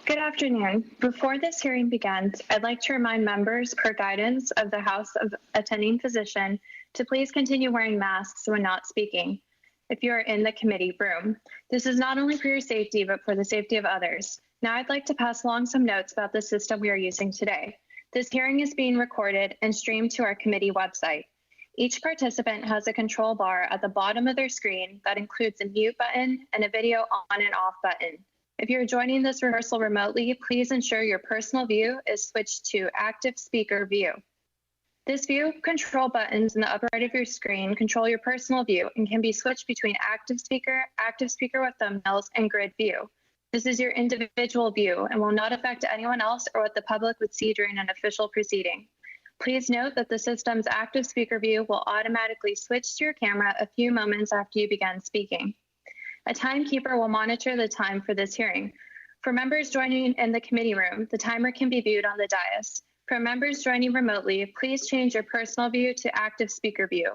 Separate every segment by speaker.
Speaker 1: Good afternoon. Before this hearing begins, I'd like to remind members, per guidance of the House of Attending Physician, to please continue wearing masks when not speaking if you are in the committee room. This is not only for your safety, but for the safety of others. Now I'd like to pass along some notes about the system we are using today. This hearing is being recorded and streamed to our committee website. Each participant has a control bar at the bottom of their screen that includes a mute button and a video on and off button. If you're joining this rehearsal remotely, please ensure your personal view is switched to active speaker view. This view control buttons in the upper right of your screen control your personal view and can be switched between active speaker with thumbnails, and grid view. This is your individual view and will not affect anyone else or what the public would see during an official proceeding. Please note that the system's active speaker view will automatically switch to your camera a few moments after you begin speaking. A timekeeper will monitor the time for this hearing. For members joining in the committee room, the timer can be viewed on the dais. For members joining remotely, please change your personal view to active speaker view.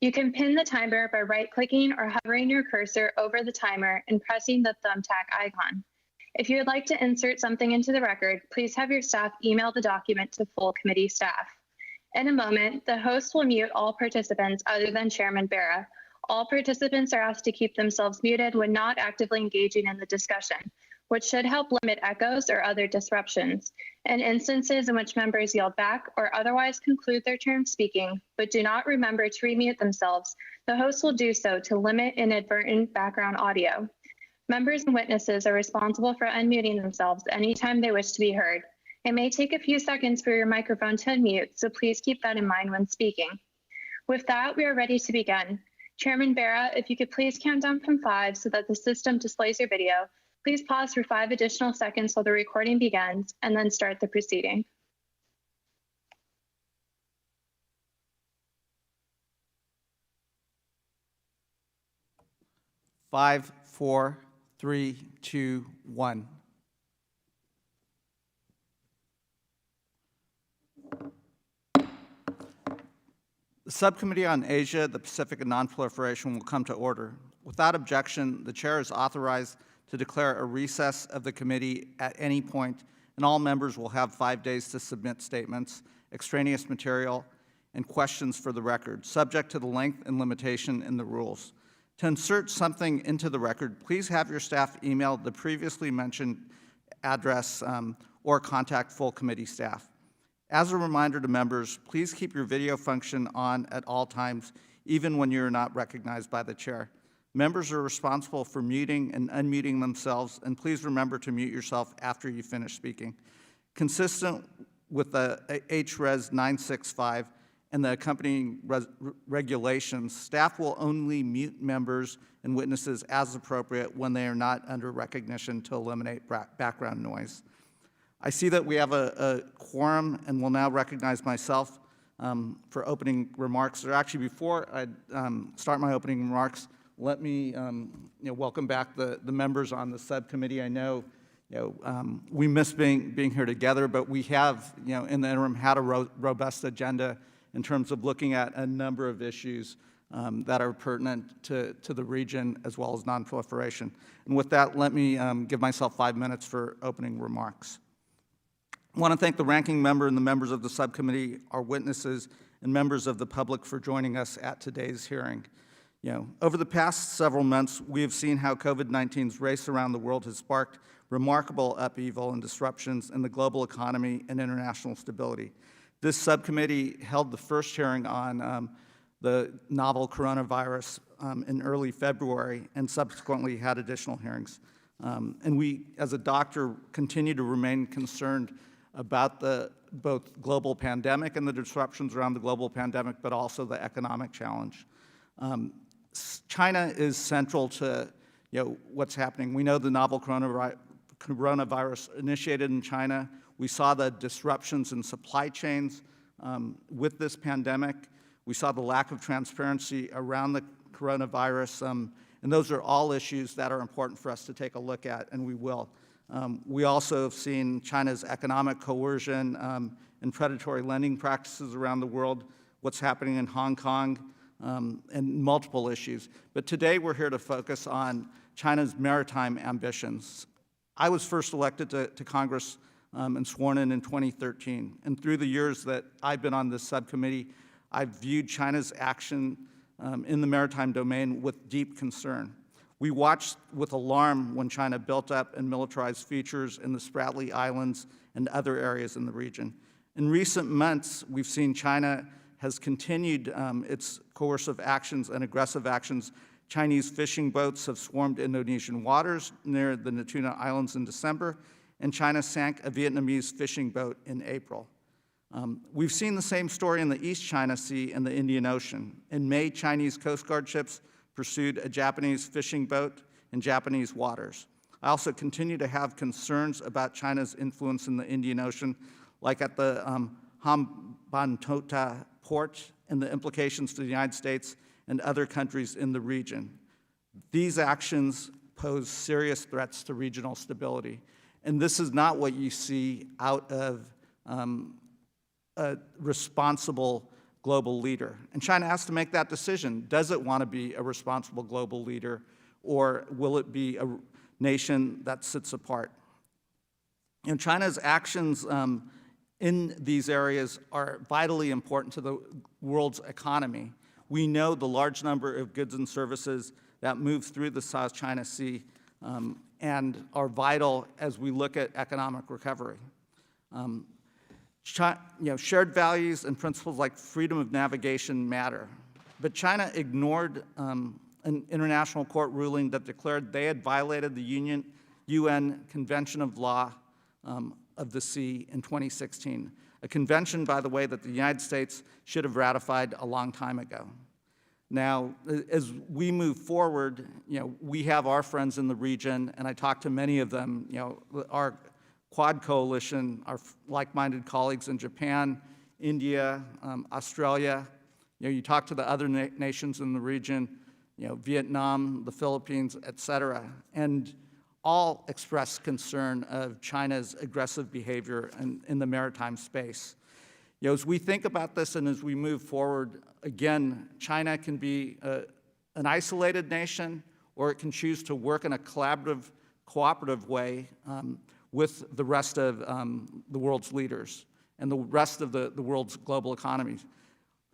Speaker 1: You can pin the timer by right-clicking or hovering your cursor over the timer and pressing the thumbtack icon. If you would like to insert something into the record, please have your staff email the document to full committee staff. In a moment, the host will mute all participants other than Chairman Barra. All participants are asked to keep themselves muted when not actively engaging in the discussion, which should help limit echoes or other disruptions. In instances in which members yell back or otherwise conclude their term speaking, but do not remember to remute themselves, the host will do so to limit inadvertent background audio. Members and witnesses are responsible for unmuting themselves anytime they wish to be heard. It may take a few seconds for your microphone to unmute, so please keep that in mind when speaking. With that, we are ready to begin. Chairman Barra, if you could please count down from 5 so that the system displays your video. Please pause for 5 additional seconds while the recording begins, and then start the proceeding.
Speaker 2: 5, 4, 3, 2, 1. The Subcommittee on Asia, the Pacific, and Nonproliferation will come to order. Without objection, the Chair is authorized to declare a recess of the committee at any point, and all members will have 5 days to submit statements, extraneous material, and questions for the record, subject to the length and limitation in the rules. To insert something into the record, please have your staff email the previously mentioned address or contact full committee staff. As a reminder to members, please keep your video function on at all times, even when you're not recognized by the chair. Members are responsible for muting and unmuting themselves, and please remember to mute yourself after you finish speaking. Consistent with the HRES 965 and the accompanying regulations, staff will only mute members and witnesses as appropriate when they are not under recognition to eliminate background noise. I see that we have a quorum and will now recognize myself for opening remarks. Or actually, before I start my opening remarks, let me welcome back the members on the subcommittee. I know we miss being here together, but we have in the interim had a robust agenda in terms of looking at a number of issues that are pertinent to the region as well as nonproliferation. And with that, let me give myself 5 minutes for opening remarks. I want to thank the ranking member and the members of the subcommittee, our witnesses, and members of the public for joining us at today's hearing. Over the past several months, we have seen how COVID-19's race around the world has sparked remarkable upheaval and disruptions in the global economy and international stability. This subcommittee held the first hearing on the novel coronavirus in early February and subsequently had additional hearings. And we, as a doctor, continue to remain concerned about the both global pandemic and the disruptions around the global pandemic, but also the economic challenge. China is central to what's happening. We know the novel coronavirus initiated in China. We saw the disruptions in supply chains with this pandemic. We saw the lack of transparency around the coronavirus, and those are all issues that are important for us to take a look at, and we will. We also have seen China's economic coercion and predatory lending practices around the world, what's happening in Hong Kong, and multiple issues. But today we're here to focus on China's maritime ambitions. I was first elected to Congress and sworn in 2013. And through the years that I've been on this subcommittee, I've viewed China's action in the maritime domain with deep concern. We watched with alarm when China built up and militarized features in the Spratly Islands and other areas in the region. In recent months, we've seen China has continued its coercive actions and aggressive actions. Chinese fishing boats have swarmed Indonesian waters near the Natuna Islands in December, and China sank a Vietnamese fishing boat in April. We've seen the same story in the East China Sea and the Indian Ocean. In May, Chinese Coast Guard ships pursued a Japanese fishing boat in Japanese waters. I also continue to have concerns about China's influence in the Indian Ocean, like at the Hambantota port, and the implications to the United States and other countries in the region. These actions pose serious threats to regional stability, and this is not what you see out of a responsible global leader. And China has to make that decision. Does it want to be a responsible global leader, or will it be a nation that sits apart? You know, China's actions in these areas are vitally important to the world's economy. We know the large number of goods and services that move through the South China Sea and are vital as we look at economic recovery. Shared values and principles like freedom of navigation matter. But China ignored an international court ruling that declared they had violated the UN Convention of Law of the Sea in 2016, a convention, by the way, that the United States should have ratified a long time ago. Now, as we move forward, we have our friends in the region, and I talk to many of them, our Quad Coalition, our like-minded colleagues in Japan, India, Australia. You talk to the other nations in the region, Vietnam, the Philippines, et cetera, and all express concern of China's aggressive behavior in the maritime space. As we think about this and as we move forward, again, China can be an isolated nation, or it can choose to work in a collaborative, cooperative way with the rest of the world's leaders and the rest of the world's global economies.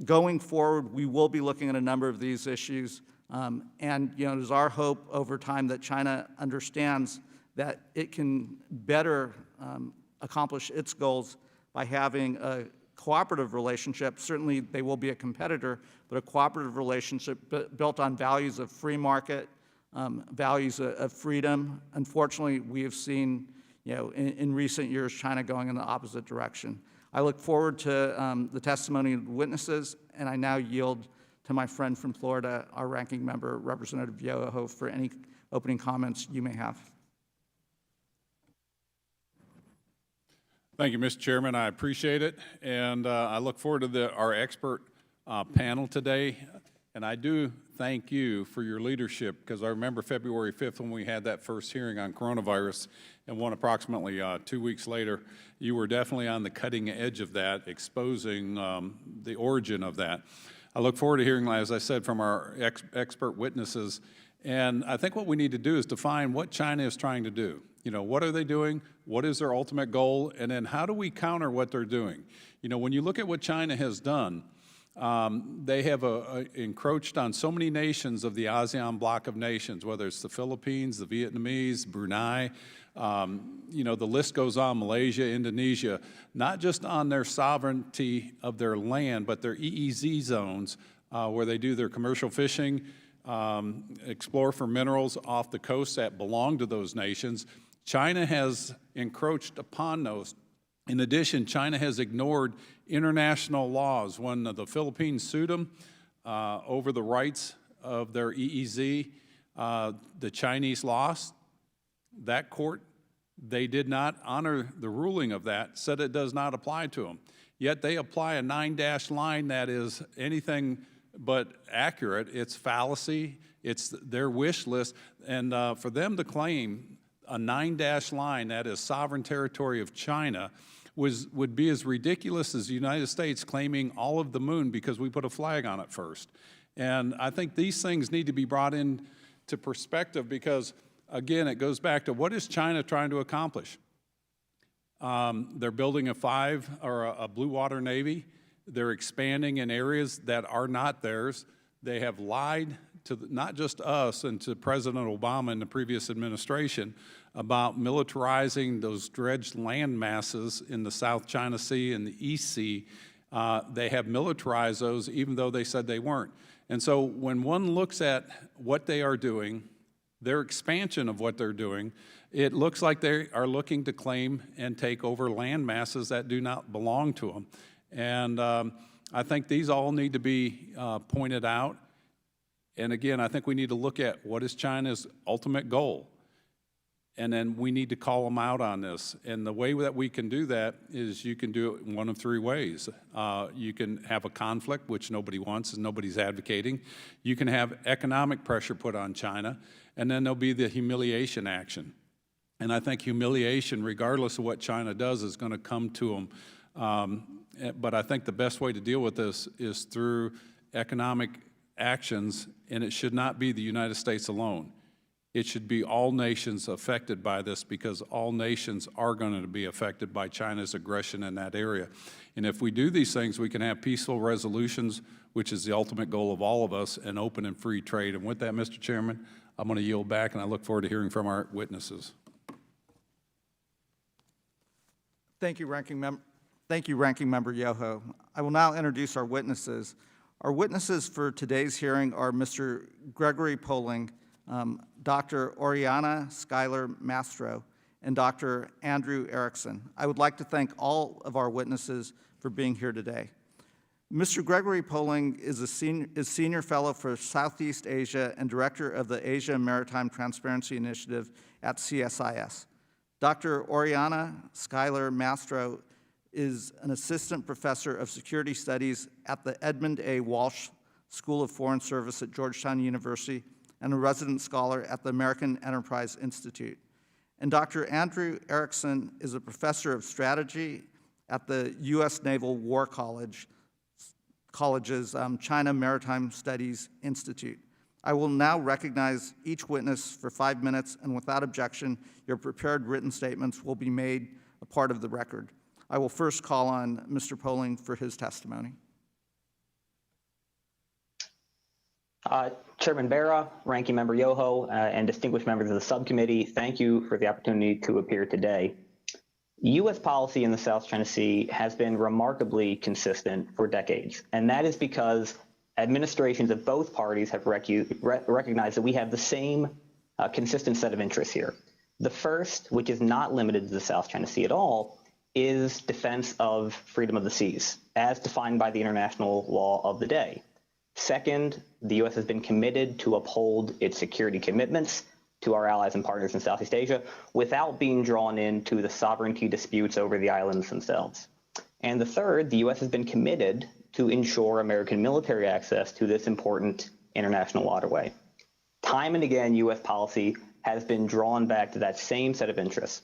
Speaker 2: Going forward, we will be looking at a number of these issues, and it is our hope over time that China understands that it can better accomplish its goals by having a cooperative relationship. Certainly, they will be a competitor, but a cooperative relationship built on values of free market, values of freedom. Unfortunately, we have seen in recent years, China going in the opposite direction. I look forward to the testimony of witnesses, and I now yield to my friend from Florida, our ranking member, Representative Yoho, for any opening comments you may have.
Speaker 3: Thank you, Mr. Chairman. I appreciate it, and I look forward to our expert panel today. And I do thank you for your leadership, because I remember February 5th when we had that first hearing on coronavirus, and one approximately 2 weeks later, you were definitely on the cutting edge of that, exposing the origin of that. I look forward to hearing, as I said, from our expert witnesses. And I think what we need to do is define what China is trying to do. What are they doing? What is their ultimate goal? And then how do we counter what they're doing? When you look at what China has done, they have encroached on so many nations of the Asean bloc of nations, whether it's the Philippines, the Vietnamese, Brunei, the list goes on, Malaysia, Indonesia, not just on their sovereignty of their land, but their EEZ zones where they do their commercial fishing, explore for minerals off the coast that belong to those nations. China has encroached upon those. In addition, China has ignored international laws. When the Philippines sued them over the rights of their EEZ, the Chinese lost. That court, they did not honor the ruling of that, said it does not apply to them. Yet they apply a 9-dash line that is anything but accurate. It's fallacy. It's their wish list. And for them to claim a 9-dash line that is sovereign territory of China would be as ridiculous as the United States claiming all of the moon because we put a flag on it first. And I think these things need to be brought into perspective, because again, it goes back to what is China trying to accomplish? They're building a blue water navy. They're expanding in areas that are not theirs. They have lied to not just us and to President Obama and the previous administration about militarizing those dredged land masses in the South China Sea and the East Sea. They have militarized those even though they said they weren't. And so when one looks at what they are doing, their expansion of what they're doing, it looks like they are looking to claim and take over land masses that do not belong to them. And I think these all need to be pointed out. And again, I think we need to look at what is China's ultimate goal. And then we need to call them out on this. And the way that we can do that is you can do it in one of three ways. You can have a conflict, which nobody wants and nobody's advocating. You can have economic pressure put on China, and then there'll be the humiliation action. And I think humiliation, regardless of what China does, is going to come to them. But I think the best way to deal with this is through economic actions, and it should not be the United States alone. It should be all nations affected by this, because all nations are going to be affected by China's aggression in that area. And if we do these things, we can have peaceful resolutions, which is the ultimate goal of all of us, and open and free trade. And with that, Mr. Chairman, I'm going to yield back, and I look forward to hearing from our witnesses.
Speaker 2: Thank you, Ranking Member Yoho. I will now introduce our witnesses. Our witnesses for today's hearing are Mr. Gregory Poling, Dr. Oriana Skylar Mastro, and Dr. Andrew Erickson. I would like to thank all of our witnesses for being here today. Mr. Gregory Poling is Senior Fellow for Southeast Asia and Director of the Asia Maritime Transparency Initiative at CSIS. Dr. Oriana Skylar Mastro is an Assistant Professor of Security Studies at the Edmund A. Walsh School of Foreign Service at Georgetown University and a resident scholar at the American Enterprise Institute. And Dr. Andrew Erickson is a Professor of Strategy at the U.S. Naval War College's China Maritime Studies Institute. I will now recognize each witness for 5 minutes, and without objection, your prepared written statements will be made a part of the record. I will first call on Mr. Poling for his testimony.
Speaker 4: Chairman Barra, Ranking Member Yoho, and distinguished members of the subcommittee, thank you for the opportunity to appear today. U.S. policy in the South China Sea has been remarkably consistent for decades, and that is because administrations of both parties have recognized that we have the same consistent set of interests here. The first, which is not limited to the South China Sea at all, is defense of freedom of the seas, as defined by the international law of the day. Second, the U.S. has been committed to uphold its security commitments to our allies and partners in Southeast Asia without being drawn into the sovereignty disputes over the islands themselves. And the third, the U.S. has been committed to ensure American military access to this important international waterway. Time and again, U.S. policy has been drawn back to that same set of interests.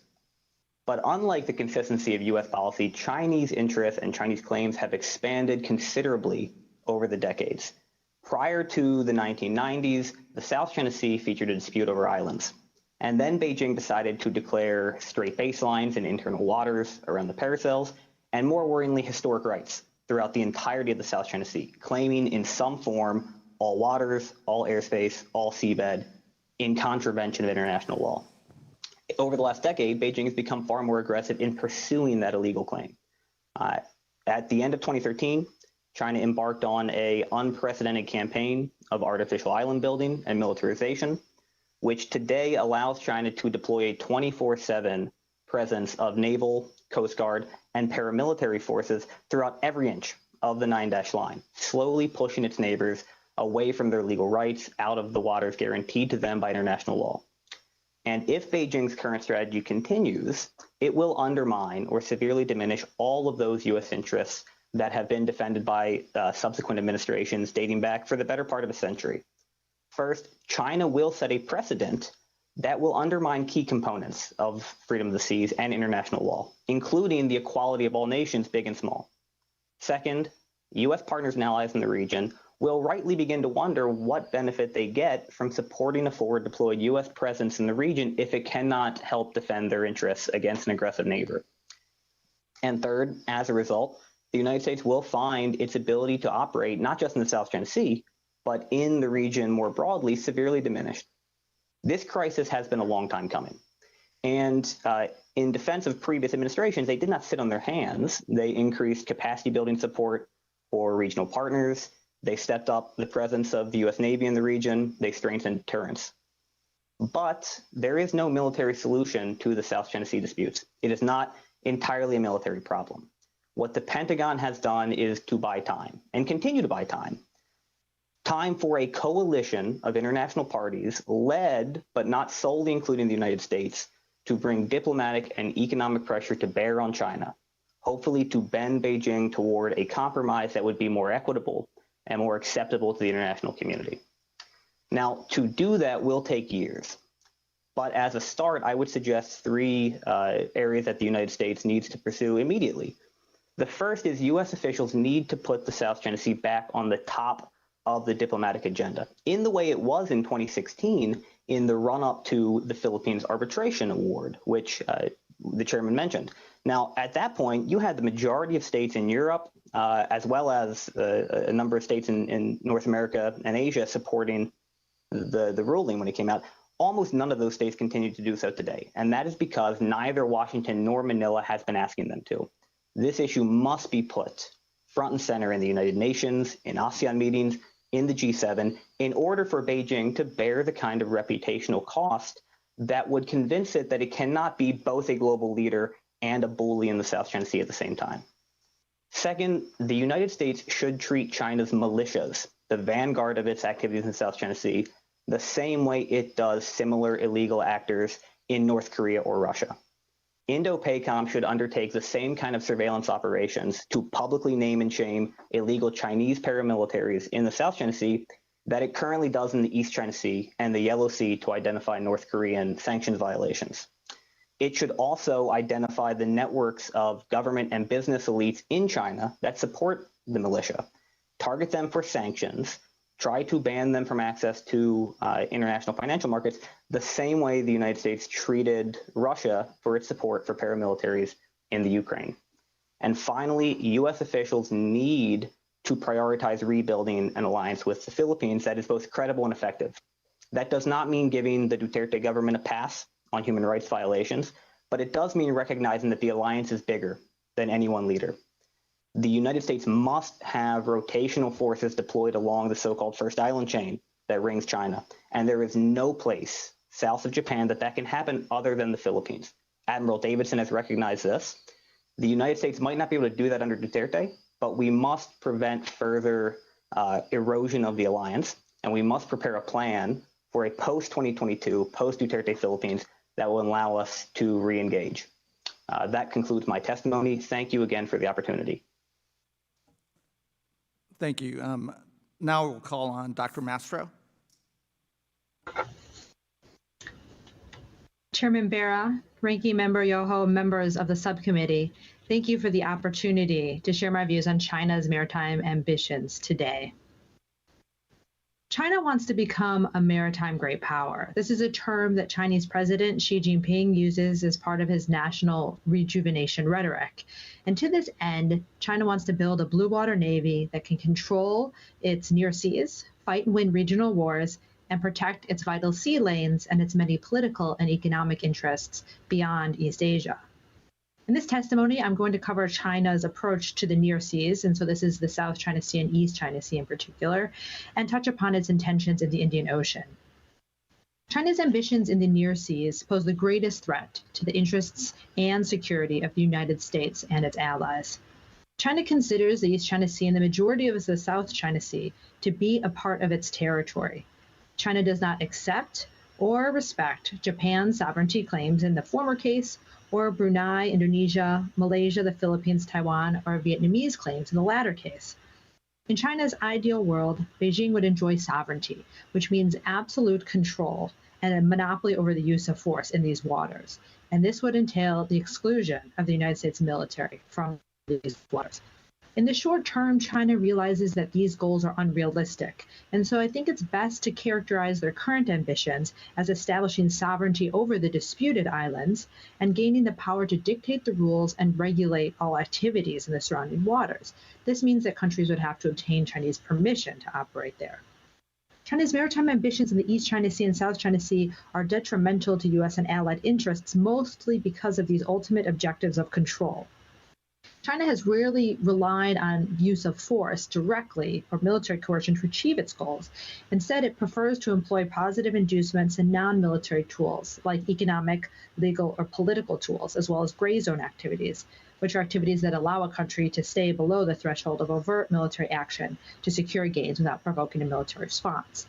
Speaker 4: But unlike the consistency of U.S. policy, Chinese interests and Chinese claims have expanded considerably over the decades. Prior to the 1990s, the South China Sea featured a dispute over islands. And then Beijing decided to declare strait baselines in internal waters around the paracels, and more worryingly, historic rights throughout the entirety of the South China Sea, claiming in some form all waters, all airspace, all seabed, in contravention of international law. Over the last decade, Beijing has become far more aggressive in pursuing that illegal claim. At the end of 2013, China embarked on an unprecedented campaign of artificial island building and militarization, which today allows China to deploy a 24/7 presence of naval, Coast Guard, and paramilitary forces throughout every inch of the 9-dash line, slowly pushing its neighbors away from their legal rights out of the waters guaranteed to them by international law. And if Beijing's current strategy continues, it will undermine or severely diminish all of those U.S. interests that have been defended by subsequent administrations dating back for the better part of a century. First, China will set a precedent that will undermine key components of freedom of the seas and international law, including the equality of all nations, big and small. Second, U.S. partners and allies in the region will rightly begin to wonder what benefit they get from supporting a forward deployed U.S. presence in the region if it cannot help defend their interests against an aggressive neighbor. And third, as a result, the United States will find its ability to operate not just in the South China Sea, but in the region more broadly, severely diminished. This crisis has been a long time coming. And in defense of previous administrations, they did not sit on their hands. They increased capacity building support for regional partners. They stepped up the presence of the U.S. Navy in the region. They strengthened deterrence. But there is no military solution to the South China Sea disputes. It is not entirely a military problem. What the Pentagon has done is to buy time and continue to buy time. Time for a coalition of international parties led, but not solely including the United States, to bring diplomatic and economic pressure to bear on China, hopefully to bend Beijing toward a compromise that would be more equitable and more acceptable to the international community. Now, to do that will take years. But as a start, I would suggest three areas that the United States needs to pursue immediately. The first is U.S. officials need to put the South China Sea back on the top of the diplomatic agenda, in the way it was in 2016 in the run-up to the Philippines Arbitration Award, which the chairman mentioned. Now, at that point, you had the majority of states in Europe, as well as a number of states in North America and Asia supporting the ruling when it came out. Almost none of those states continue to do so today, and that is because neither Washington nor Manila has been asking them to. This issue must be put front and center in the United Nations, in Asean meetings, in the G7, in order for Beijing to bear the kind of reputational cost that would convince it that it cannot be both a global leader and a bully in the South China Sea at the same time. Second, the United States should treat China's militias, the vanguard of its activities in the South China Sea, the same way it does similar illegal actors in North Korea or Russia. Indo-PACOM should undertake the same kind of surveillance operations to publicly name and shame illegal Chinese paramilitaries in the South China Sea that it currently does in the East China Sea and the Yellow Sea to identify North Korean sanctions violations. It should also identify the networks of government and business elites in China that support the militia, target them for sanctions, try to ban them from access to international financial markets, the same way the United States treated Russia for its support for paramilitaries in the Ukraine. And finally, U.S. officials need to prioritize rebuilding an alliance with the Philippines that is both credible and effective. That does not mean giving the Duterte government a pass on human rights violations, but it does mean recognizing that the alliance is bigger than any one leader. The United States must have rotational forces deployed along the so-called First Island chain that rings China, and there is no place south of Japan that can happen other than the Philippines. Admiral Davidson has recognized this. The United States might not be able to do that under Duterte, but we must prevent further erosion of the alliance, and we must prepare a plan for a post-2022, post-Duterte Philippines that will allow us to re-engage. That concludes my testimony. Thank you again for the opportunity.
Speaker 2: Thank you. Now we'll call on Dr. Mastro.
Speaker 5: Chairman Bera, Ranking Member Yoho, members of the subcommittee, thank you for the opportunity to share my views on China's maritime ambitions today. China wants to become a maritime great power. This is a term that Chinese President Xi Jinping uses as part of his national rejuvenation rhetoric. And to this end, China wants to build a blue water navy that can control its near seas, fight and win regional wars, and protect its vital sea lanes and its many political and economic interests beyond East Asia. In this testimony, I'm going to cover China's approach to the near seas, and so this is the South China Sea and East China Sea in particular, and touch upon its intentions in the Indian Ocean. China's ambitions in the near seas pose the greatest threat to the interests and security of the United States and its allies. China considers the East China Sea and the majority of the South China Sea to be a part of its territory. China does not accept or respect Japan's sovereignty claims in the former case, or Brunei, Indonesia, Malaysia, the Philippines, Taiwan, or Vietnamese claims in the latter case. In China's ideal world, Beijing would enjoy sovereignty, which means absolute control and a monopoly over the use of force in these waters. And this would entail the exclusion of the United States military from these waters. In the short term, China realizes that these goals are unrealistic. And so I think it's best to characterize their current ambitions as establishing sovereignty over the disputed islands and gaining the power to dictate the rules and regulate all activities in the surrounding waters. This means that countries would have to obtain Chinese permission to operate there. China's maritime ambitions in the East China Sea and South China Sea are detrimental to U.S. and allied interests, mostly because of these ultimate objectives of control. China has rarely relied on use of force directly or military coercion to achieve its goals. Instead, it prefers to employ positive inducements and non-military tools like economic, legal, or political tools, as well as gray zone activities, which are activities that allow a country to stay below the threshold of overt military action to secure gains without provoking a military response.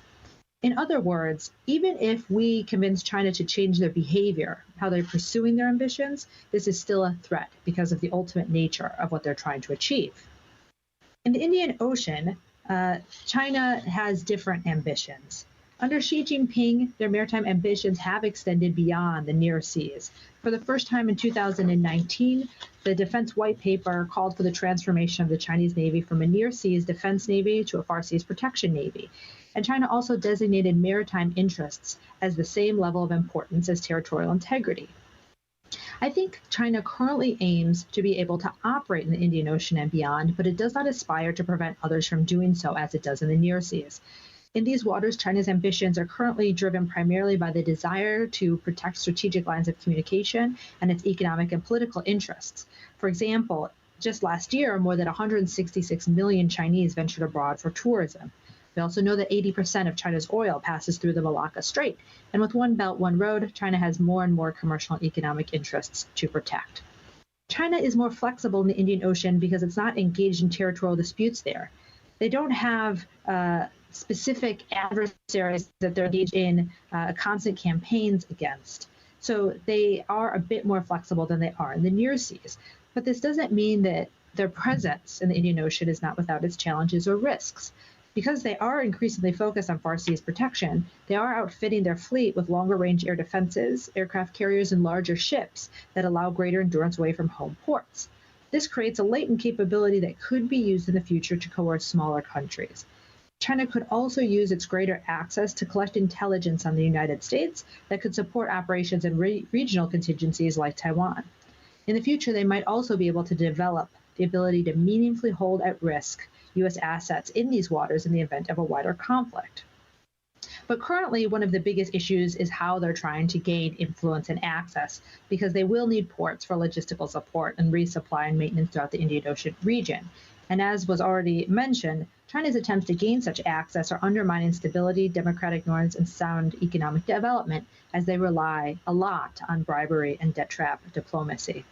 Speaker 5: In other words, even if we convince China to change their behavior, how they're pursuing their ambitions, this is still a threat because of the ultimate nature of what they're trying to achieve. In the Indian Ocean, China has different ambitions. Under Xi Jinping, their maritime ambitions have extended beyond the near seas. For the first time in 2019, the Defense White Paper called for the transformation of the Chinese Navy from a near seas defense navy to a far seas protection navy. And China also designated maritime interests as the same level of importance as territorial integrity. I think China currently aims to be able to operate in the Indian Ocean and beyond, but it does not aspire to prevent others from doing so as it does in the near seas. In these waters, China's ambitions are currently driven primarily by the desire to protect strategic lines of communication and its economic and political interests. For example, just last year, more than 166 million Chinese ventured abroad for tourism. We also know that 80% of China's oil passes through the Malacca Strait, and with One Belt, One Road, China has more and more commercial and economic interests to protect. China is more flexible in the Indian Ocean because it's not engaged in territorial disputes there. They don't have specific adversaries that they're engaged in constant campaigns against. So they are a bit more flexible than they are in the near seas. But this doesn't mean that their presence in the Indian Ocean is not without its challenges or risks. Because they are increasingly focused on far seas protection, they are outfitting their fleet with longer range air defenses, aircraft carriers, and larger ships that allow greater endurance away from home ports. This creates a latent capability that could be used in the future to coerce smaller countries. China could also use its greater access to collect intelligence on the United States that could support operations in regional contingencies like Taiwan. In the future, they might also be able to develop the ability to meaningfully hold at risk U.S. assets in these waters in the event of a wider conflict. But currently, one of the biggest issues is how they're trying to gain influence and access, because they will need ports for logistical support and resupply and maintenance throughout the Indian Ocean region. And as was already mentioned, China's attempts to gain such access are undermining stability, democratic norms, and sound economic development, as they rely a lot on bribery and debt trap diplomacy.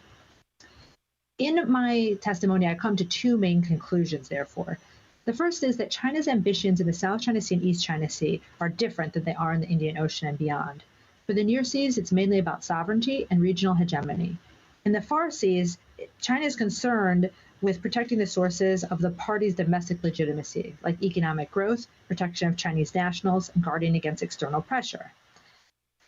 Speaker 5: In my testimony, I come to two main conclusions, therefore. The first is that China's ambitions in the South China Sea and East China Sea are different than they are in the Indian Ocean and beyond. For the near seas, it's mainly about sovereignty and regional hegemony. In the far seas, China is concerned with protecting the sources of the party's domestic legitimacy, like economic growth, protection of Chinese nationals, and guarding against external pressure.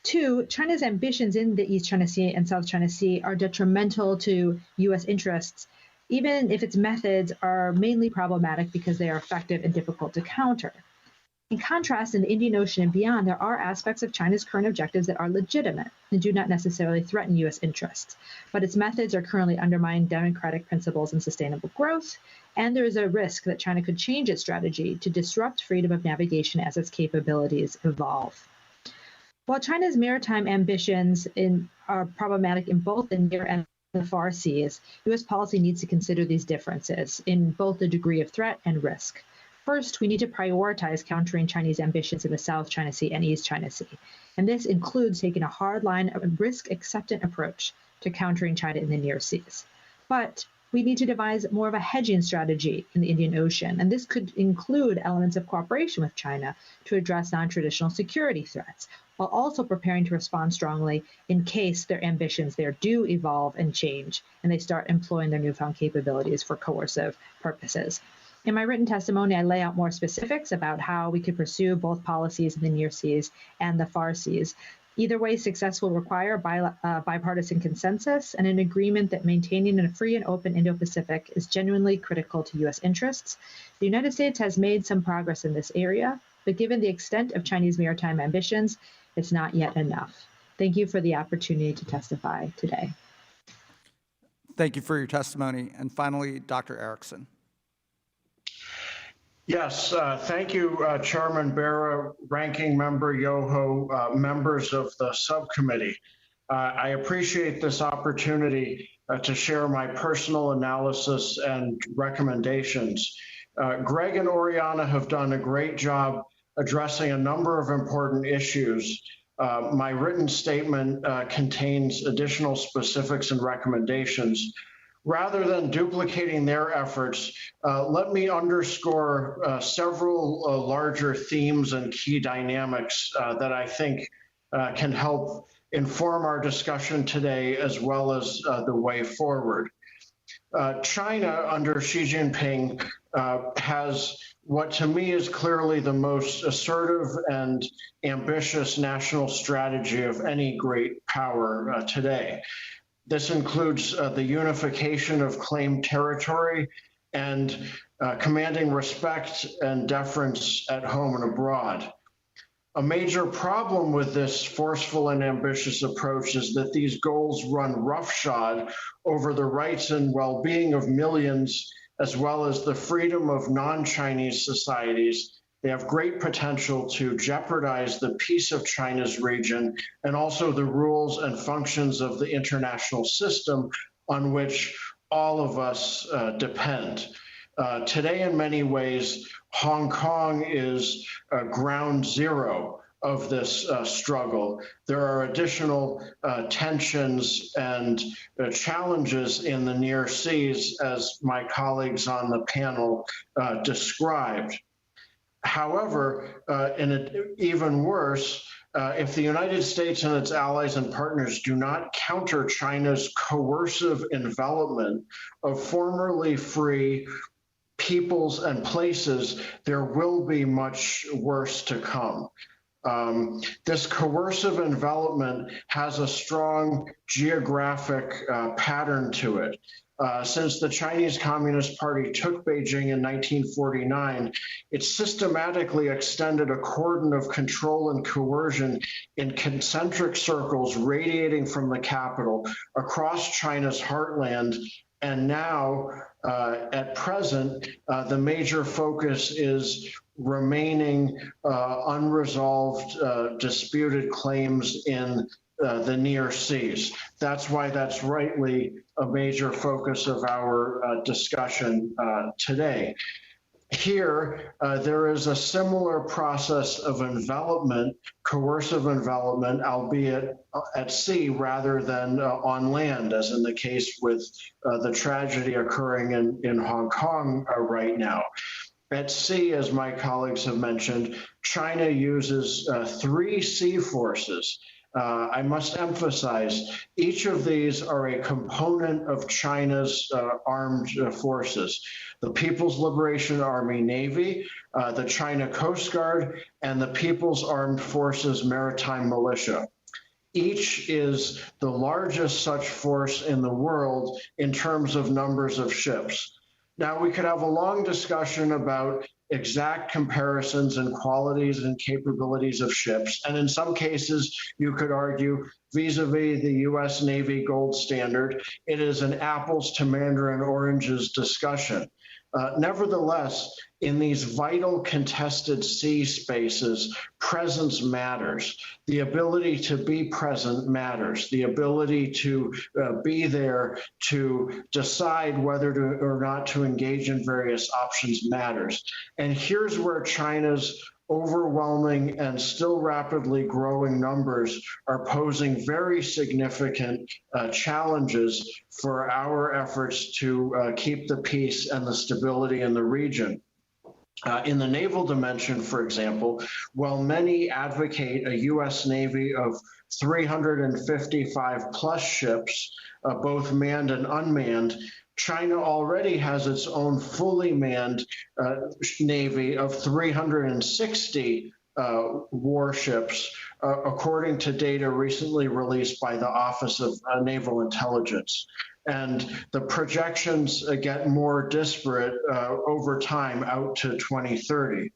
Speaker 5: Two, China's ambitions in the East China Sea and South China Sea are detrimental to U.S. interests, even if its methods are mainly problematic because they are effective and difficult to counter. In contrast, in the Indian Ocean and beyond, there are aspects of China's current objectives that are legitimate and do not necessarily threaten U.S. interests, but its methods are currently undermining democratic principles and sustainable growth, and there is a risk that China could change its strategy to disrupt freedom of navigation as its capabilities evolve. While China's maritime ambitions are problematic in both the near and the far seas, U.S. policy needs to consider these differences in both the degree of threat and risk. First, we need to prioritize countering Chinese ambitions in the South China Sea and East China Sea, and this includes taking a hard-line, risk-acceptant approach to countering China in the near seas. But we need to devise more of a hedging strategy in the Indian Ocean, and this could include elements of cooperation with China to address non-traditional security threats, while also preparing to respond strongly in case their ambitions there do evolve and change, and they start employing their newfound capabilities for coercive purposes. In my written testimony, I lay out more specifics about how we could pursue both policies in the near seas and the far seas. Either way, success will require bipartisan consensus and an agreement that maintaining a free and open Indo-Pacific is genuinely critical to U.S. interests. The United States has made some progress in this area, but given the extent of Chinese maritime ambitions, it's not yet enough. Thank you for the opportunity to testify today.
Speaker 2: Thank you for your testimony. And finally, Dr. Erickson.
Speaker 6: Yes, thank you, Chairman Bera, Ranking Member Yoho, members of the subcommittee. I appreciate this opportunity to share my personal analysis and recommendations. Greg and Oriana have done a great job addressing a number of important issues. My written statement contains additional specifics and recommendations. Rather than duplicating their efforts, let me underscore several larger themes and key dynamics that I think can help inform our discussion today as well as the way forward. China under Xi Jinping has what to me is clearly the most assertive and ambitious national strategy of any great power today. This includes the unification of claimed territory and commanding respect and deference at home and abroad. A major problem with this forceful and ambitious approach is that these goals run roughshod over the rights and well-being of millions, as well as the freedom of non-Chinese societies. They have great potential to jeopardize the peace of China's region and also the rules and functions of the international system on which all of us depend. Today, in many ways, Hong Kong is ground zero of this struggle. There are additional tensions and challenges in the near seas, as my colleagues on the panel described. However, even worse, if the United States and its allies and partners do not counter China's coercive envelopment of formerly free peoples and places, there will be much worse to come. This coercive envelopment has a strong geographic pattern to it. Since the Chinese Communist Party took Beijing in 1949, it systematically extended a cordon of control and coercion in concentric circles radiating from the capital across China's heartland. And now, at present, the major focus is remaining unresolved disputed claims in the near seas. That's why that's rightly a major focus of our discussion today. Here, there is a similar process of envelopment, coercive envelopment, albeit at sea rather than on land, as in the case with the tragedy occurring in Hong Kong right now. At sea, as my colleagues have mentioned, China uses 3 sea forces. I must emphasize, each of these are a component of China's armed forces. The People's Liberation Army Navy, the China Coast Guard, and the People's Armed Forces Maritime Militia. Each is the largest such force in the world in terms of numbers of ships. Now, we could have a long discussion about exact comparisons and qualities and capabilities of ships. And in some cases, you could argue vis-a-vis the U.S. Navy gold standard, it is an apples to mandarin oranges discussion. Nevertheless, in these vital contested sea spaces, presence matters. The ability to be present matters. The ability to be there to decide whether to or not to engage in various options matters. And here's where China's overwhelming and still rapidly growing numbers are posing very significant challenges for our efforts to keep the peace and the stability in the region. In the naval dimension, for example, while many advocate a U.S. Navy of 355 plus ships, both manned and unmanned, China already has its own fully manned Navy of 360 warships, according to data recently released by the Office of Naval Intelligence. And the projections get more disparate over time out to 2030.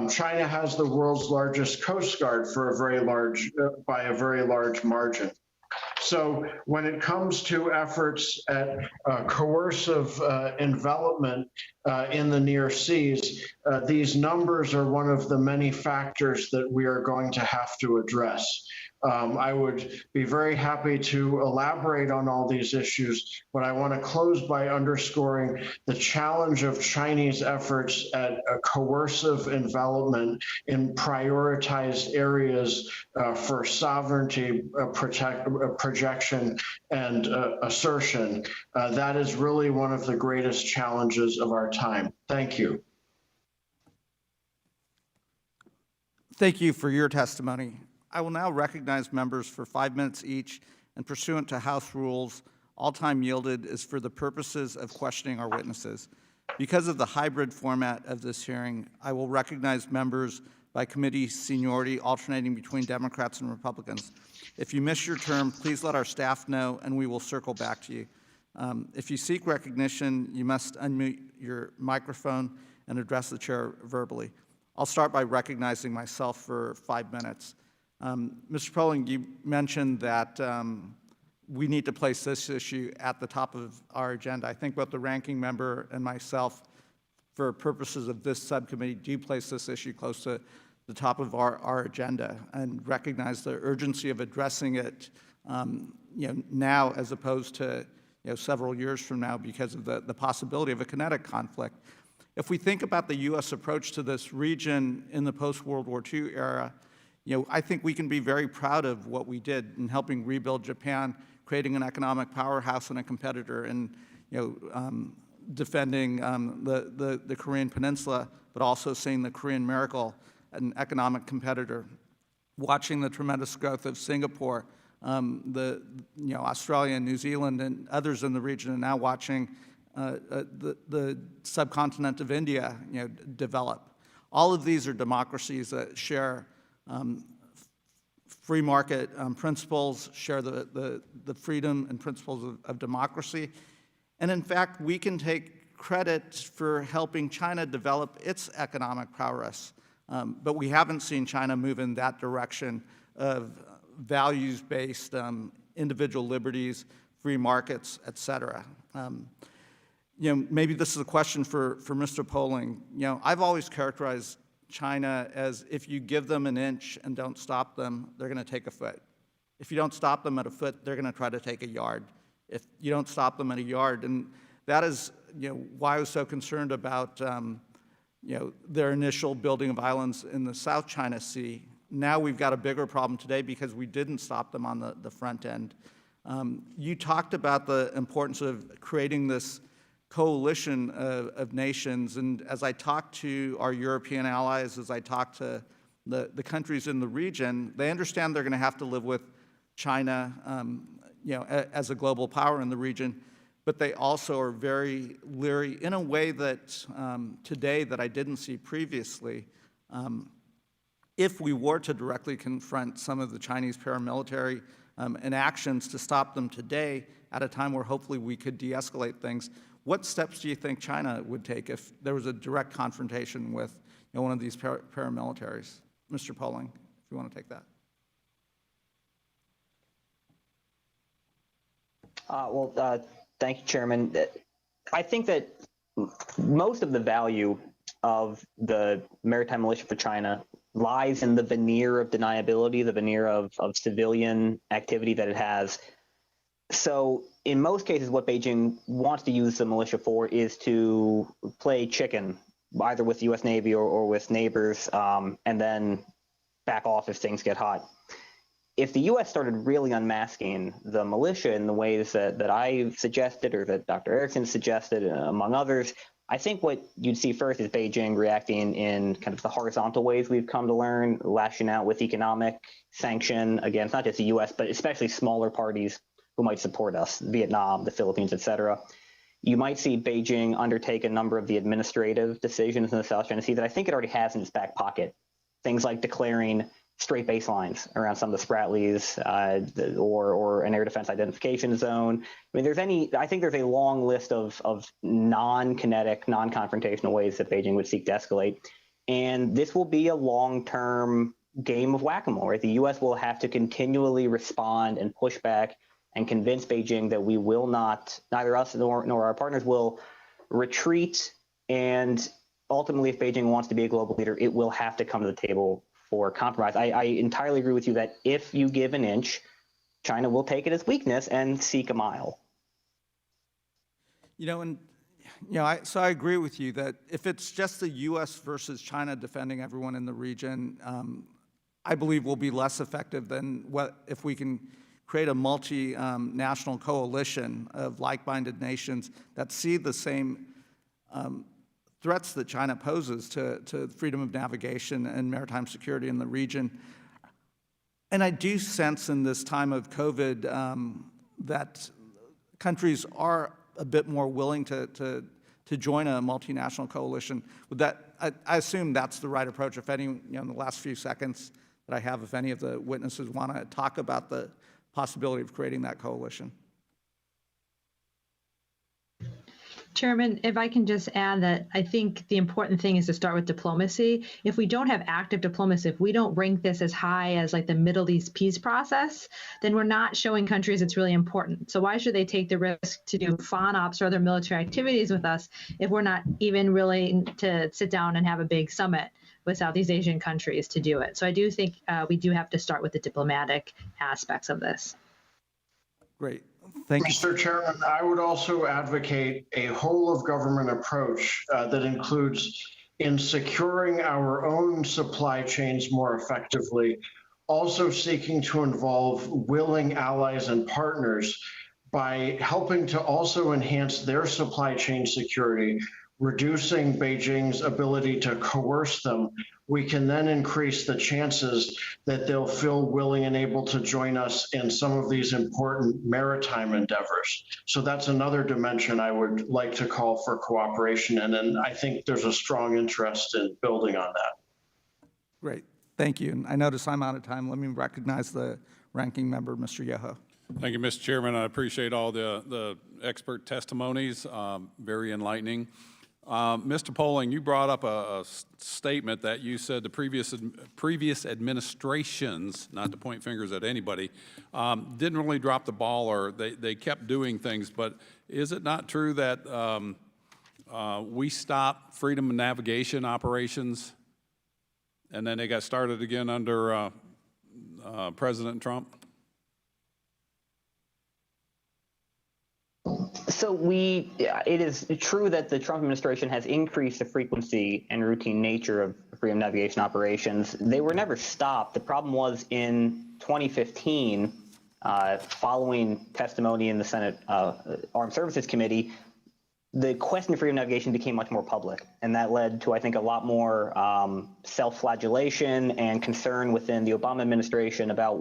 Speaker 6: China has the world's largest Coast Guard for by a very large margin. So when it comes to efforts at coercive envelopment in the near seas, these numbers are one of the many factors that we are going to have to address. I would be very happy to elaborate on all these issues, but I want to close by underscoring the challenge of Chinese efforts at coercive envelopment in prioritized areas for sovereignty, projection, and assertion. That is really one of the greatest challenges of our time. Thank you.
Speaker 2: Thank you for your testimony. I will now recognize members for 5 minutes each, and pursuant to House rules, all time yielded is for the purposes of questioning our witnesses. Because of the hybrid format of this hearing, I will recognize members by committee seniority alternating between Democrats and Republicans. If you miss your term, please let our staff know and we will circle back to you. If you seek recognition, you must unmute your microphone and address the chair verbally. I'll start by recognizing myself for 5 minutes. Mr. Poling, you mentioned that we need to place this issue at the top of our agenda. I think both the ranking member and myself, for purposes of this subcommittee, do place this issue close to the top of our agenda and recognize the urgency of addressing it now as opposed to several years from now because of the possibility of a kinetic conflict. If we think about the U.S. approach to this region in the post-World War II era, I think we can be very proud of what we did in helping rebuild Japan, creating an economic powerhouse and a competitor, and defending the Korean Peninsula, but also seeing the Korean miracle, an economic competitor, watching the tremendous growth of Singapore, Australia and New Zealand and others in the region, and now watching the subcontinent of India develop. All of these are democracies that share free market principles, share the freedom and principles of democracy. And in fact, we can take credit for helping China develop its economic prowess. But we haven't seen China move in that direction of values-based individual liberties, free markets, et cetera. Maybe this is a question for Mr. Poling. I've always characterized China as if you give them an inch and don't stop them, they're going to take a foot. If you don't stop them at a foot, they're going to try to take a yard. If you don't stop them at a yard, and that is why I was so concerned about their initial building of islands in the South China Sea. Now we've got a bigger problem today because we didn't stop them on the front end. You talked about the importance of creating this coalition of nations, and as I talk to our European allies, as I talk to the countries in the region, they understand they're going to have to live with China as a global power in the region, but they also are very leery in a way that today that I didn't see previously. If we were to directly confront some of the Chinese paramilitary and actions to stop them today at a time where hopefully we could de-escalate things, what steps do you think China would take if there was a direct confrontation with one of these paramilitaries? Mr. Poling, if you want to take that.
Speaker 4: Thank you, Chairman. I think that most of the value of the maritime militia for China lies in the veneer of deniability, the veneer of civilian activity that it has. So in most cases, what Beijing wants to use the militia for is to play chicken, either with the U.S. Navy or with neighbors, and then back off if things get hot. If the U.S. started really unmasking the militia in the ways that I suggested or that Dr. Erickson suggested, among others, I think what you'd see first is Beijing reacting in kind of the horizontal ways we've come to learn, lashing out with economic sanction against not just the U.S., but especially smaller parties who might support us, Vietnam, the Philippines, et cetera. You might see Beijing undertake a number of the administrative decisions in the South China Sea that I think it already has in its back pocket. things like declaring straight baselines around some of the Spratlys, or an air defense identification zone. I mean, I think there's a long list of non-kinetic, non-confrontational ways that Beijing would seek to escalate. And this will be a long-term game of whack-a-mole, right? The U.S. will have to continually respond and push back and convince Beijing that we will not, neither us nor our partners will retreat. And ultimately, if Beijing wants to be a global leader, it will have to come to the table for compromise. I entirely agree with you that if you give an inch, China will take it as weakness and seek a mile.
Speaker 2: So I agree with you that if it's just the U.S. versus China defending everyone in the region, I believe will be less effective than if we can create a multinational coalition of like-minded nations that see the same threats that China poses to freedom of navigation and maritime security in the region. And I do sense in this time of COVID that countries are a bit more willing to join a multinational coalition. With that, I assume that's the right approach. If any, in the last few seconds that I have, if any of the witnesses want to talk about the possibility of creating that coalition.
Speaker 5: Chairman, if I can just add that I think the important thing is to start with diplomacy. If we don't have active diplomacy, if we don't rank this as high as like the Middle East peace process, then we're not showing countries it's really important. So why should they take the risk to do FONOPs or other military activities with us if we're not even willing to sit down and have a big summit with Southeast Asian countries to do it? So I do think we do have to start with the diplomatic aspects of this.
Speaker 2: Great. Thank you.
Speaker 6: Mr. Chairman, I would also advocate a whole of government approach that includes in securing our own supply chains more effectively, also seeking to involve willing allies and partners by helping to also enhance their supply chain security, reducing Beijing's ability to coerce them. We can then increase the chances that they'll feel willing and able to join us in some of these important maritime endeavors. So that's another dimension I would like to call for cooperation. And then I think there's a strong interest in building on that.
Speaker 2: Great. Thank you. And I notice I'm out of time. Let me recognize the ranking member, Mr. Yoho.
Speaker 3: Thank you, Mr. Chairman. I appreciate all the expert testimonies, very enlightening. Mr. Poling, you brought up a statement that you said the previous administrations, not to point fingers at anybody, didn't really drop the ball, or they kept doing things. But is it not true that we stopped freedom of navigation operations and then they got started again under President Trump?
Speaker 4: So it is true that the Trump administration has increased the frequency and routine nature of freedom of navigation operations. They were never stopped. The problem was in 2015, following testimony in the Senate Armed Services Committee, the question of freedom of navigation became much more public. And that led to, I think, a lot more self-flagellation and concern within the Obama administration about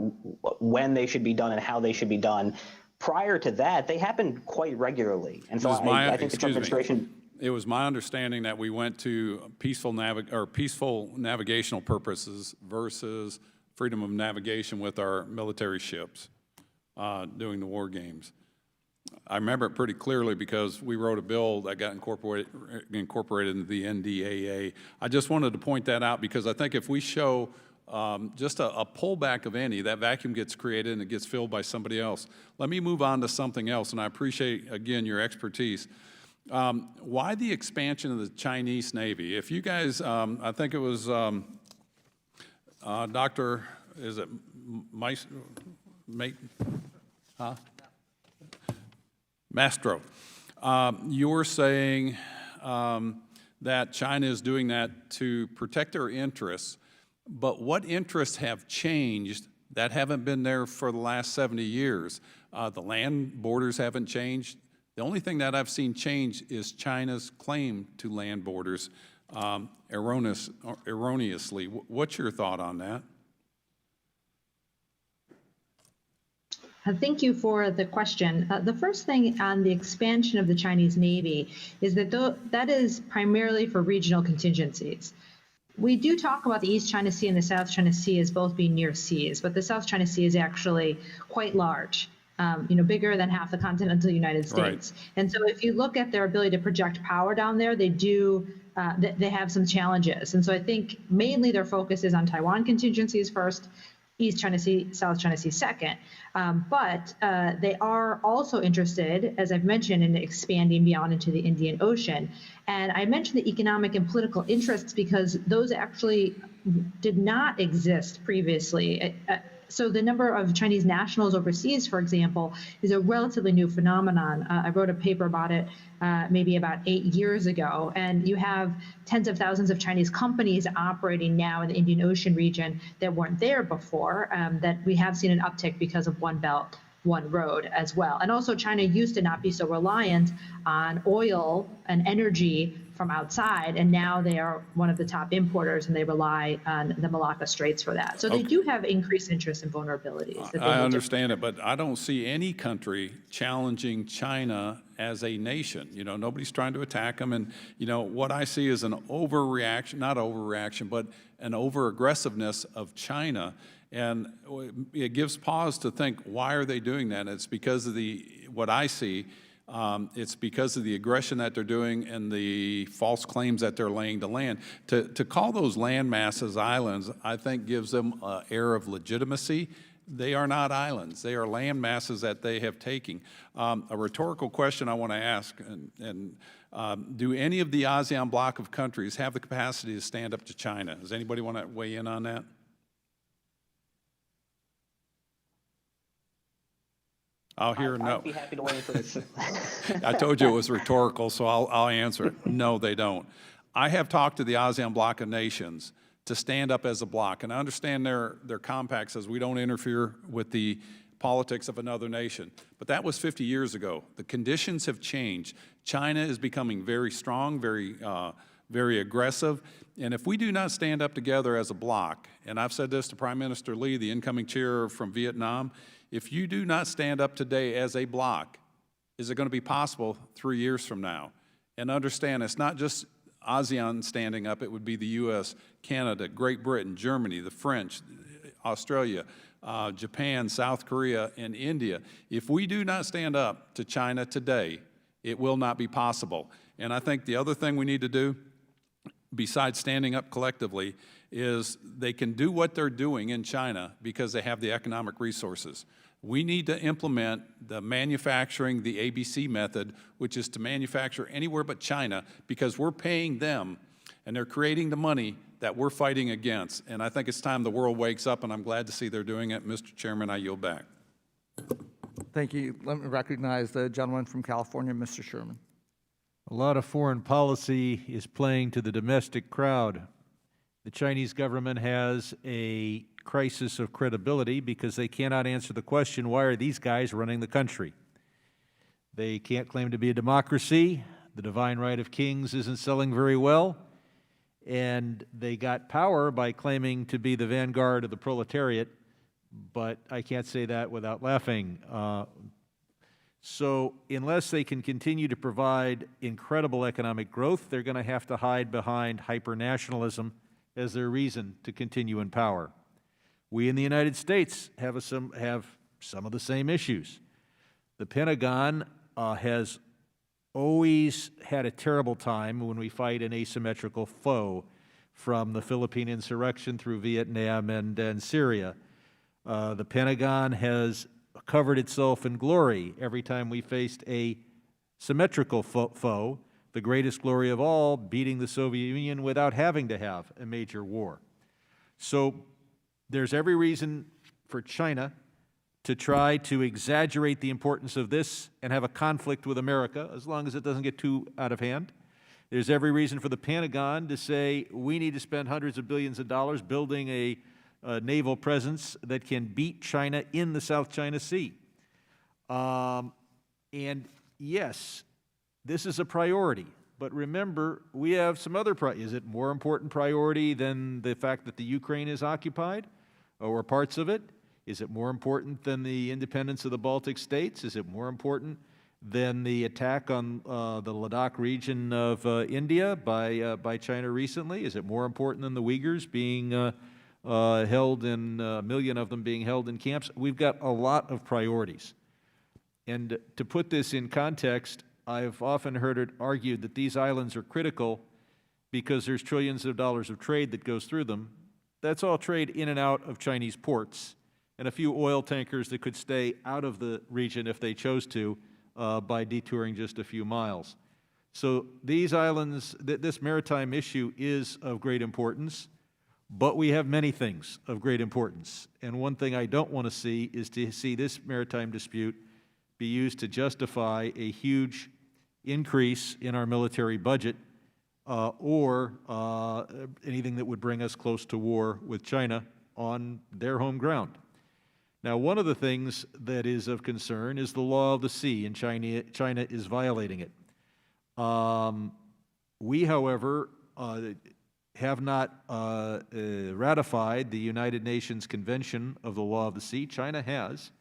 Speaker 4: when they should be done and how they should be done. Prior to that, they happened quite regularly, and so I think the Trump administration.
Speaker 3: It was my understanding that we went to peaceful navigational purposes versus freedom of navigation with our military ships doing the war games. I remember it pretty clearly because we wrote a bill that got incorporated into the NDAA. I just wanted to point that out because I think if we show just a pullback of any, that vacuum gets created and it gets filled by somebody else. Let me move on to something else, and I appreciate, again, your expertise. Why the expansion of the Chinese Navy? If you guys, I think it was Dr., is it Mastro. You were saying that China is doing that to protect their interests. But what interests have changed that haven't been there for the last 70 years? The land borders haven't changed. The only thing that I've seen change is China's claim to land borders erroneously. What's your thought on that?
Speaker 5: Thank you for the question. The first thing on the expansion of the Chinese Navy is that that is primarily for regional contingencies. We do talk about the East China Sea and the South China Sea as both being near seas, but the South China Sea is actually quite large, bigger than half the continental United States. Right. And so if you look at their ability to project power down there, they have some challenges. And so I think mainly their focus is on Taiwan contingencies first, East China Sea, South China Sea second. But they are also interested, as I've mentioned, in expanding beyond into the Indian Ocean. And I mentioned the economic and political interests because those actually did not exist previously. So the number of Chinese nationals overseas, for example, is a relatively new phenomenon. I wrote a paper about it maybe about 8 years ago, and you have tens of thousands of Chinese companies operating now in the Indian Ocean region that weren't there before, that we have seen an uptick because of One Belt, One Road as well. And also China used to not be so reliant on oil and energy from outside, and now they are one of the top importers, and they rely on the Malacca Straits for that. So they do have increased interest in vulnerabilities.
Speaker 3: I understand it, but I don't see any country challenging China as a nation. Nobody's trying to attack them, and what I see is an overreaction, not overreaction, but an over-aggressiveness of China. And it gives pause to think, why are they doing that? It's because of what I see. It's because of the aggression that they're doing and the false claims that they're laying to land. To call those land masses islands, I think gives them an air of legitimacy. They are not islands. They are land masses that they have taken. A rhetorical question I want to ask, do any of the ASEAN bloc of countries have the capacity to stand up to China? Does anybody want to weigh in on that? I'll hear no.
Speaker 4: I'd be happy to weigh in for this.
Speaker 3: I told you it was rhetorical, so I'll answer it. No, they don't. I have talked to the ASEAN bloc of nations to stand up as a bloc, and I understand their compact says we don't interfere with the politics of another nation. But that was 50 years ago. The conditions have changed. China is becoming very strong, very aggressive, and if we do not stand up together as a bloc, and I've said this to Prime Minister Lee, the incoming chair from Vietnam, if you do not stand up today as a bloc, is it going to be possible 3 years from now? And understand, it's not just ASEAN standing up, it would be the U.S., Canada, Great Britain, Germany, the French, Australia, Japan, South Korea, and India. If we do not stand up to China today, it will not be possible. And I think the other thing we need to do, besides standing up collectively, is they can do what they're doing in China because they have the economic resources. We need to implement the manufacturing, the ABC method, which is to manufacture anywhere but China, because we're paying them and they're creating the money that we're fighting against. And I think it's time the world wakes up, and I'm glad to see they're doing it. Mr. Chairman, I yield back.
Speaker 2: Thank you. Let me recognize the gentleman from California, Mr. Sherman.
Speaker 7: A lot of foreign policy is playing to the domestic crowd. The Chinese government has a crisis of credibility because they cannot answer the question, why are these guys running the country? They can't claim to be a democracy. The divine right of kings isn't selling very well. And they got power by claiming to be the vanguard of the proletariat, but I can't say that without laughing. So unless they can continue to provide incredible economic growth, they're going to have to hide behind hyper-nationalism as their reason to continue in power. We in the United States have some of the same issues. The Pentagon has always had a terrible time when we fight an asymmetrical foe, from the Philippine insurrection through Vietnam and Syria. The Pentagon has covered itself in glory every time we faced a symmetrical foe, the greatest glory of all, beating the Soviet Union without having to have a major war. So there's every reason for China to try to exaggerate the importance of this and have a conflict with America, as long as it doesn't get too out of hand. There's every reason for the Pentagon to say we need to spend hundreds of billions of dollars building a naval presence that can beat China in the South China Sea. And yes, this is a priority. But remember, we have some other is it more important priority than the fact that the Ukraine is occupied, or parts of it? Is it more important than the independence of the Baltic states? Is it more important than the attack on the Ladakh region of India by China recently? Is it more important than the Uyghurs being held in, a million of them being held in camps? We've got a lot of priorities. And to put this in context, I've often heard it argued that these islands are critical because there's trillions of dollars of trade that goes through them. That's all trade in and out of Chinese ports, and a few oil tankers that could stay out of the region if they chose to by detouring just a few miles. So these islands, this maritime issue is of great importance, but we have many things of great importance. And one thing I don't want to see is to see this maritime dispute be used to justify a huge increase in our military budget or anything that would bring us close to war with China on their home ground. Now, one of the things that is of concern is the law of the sea, and China is violating it. We, however, have not ratified the United Nations Convention of the Law of the Sea. China has.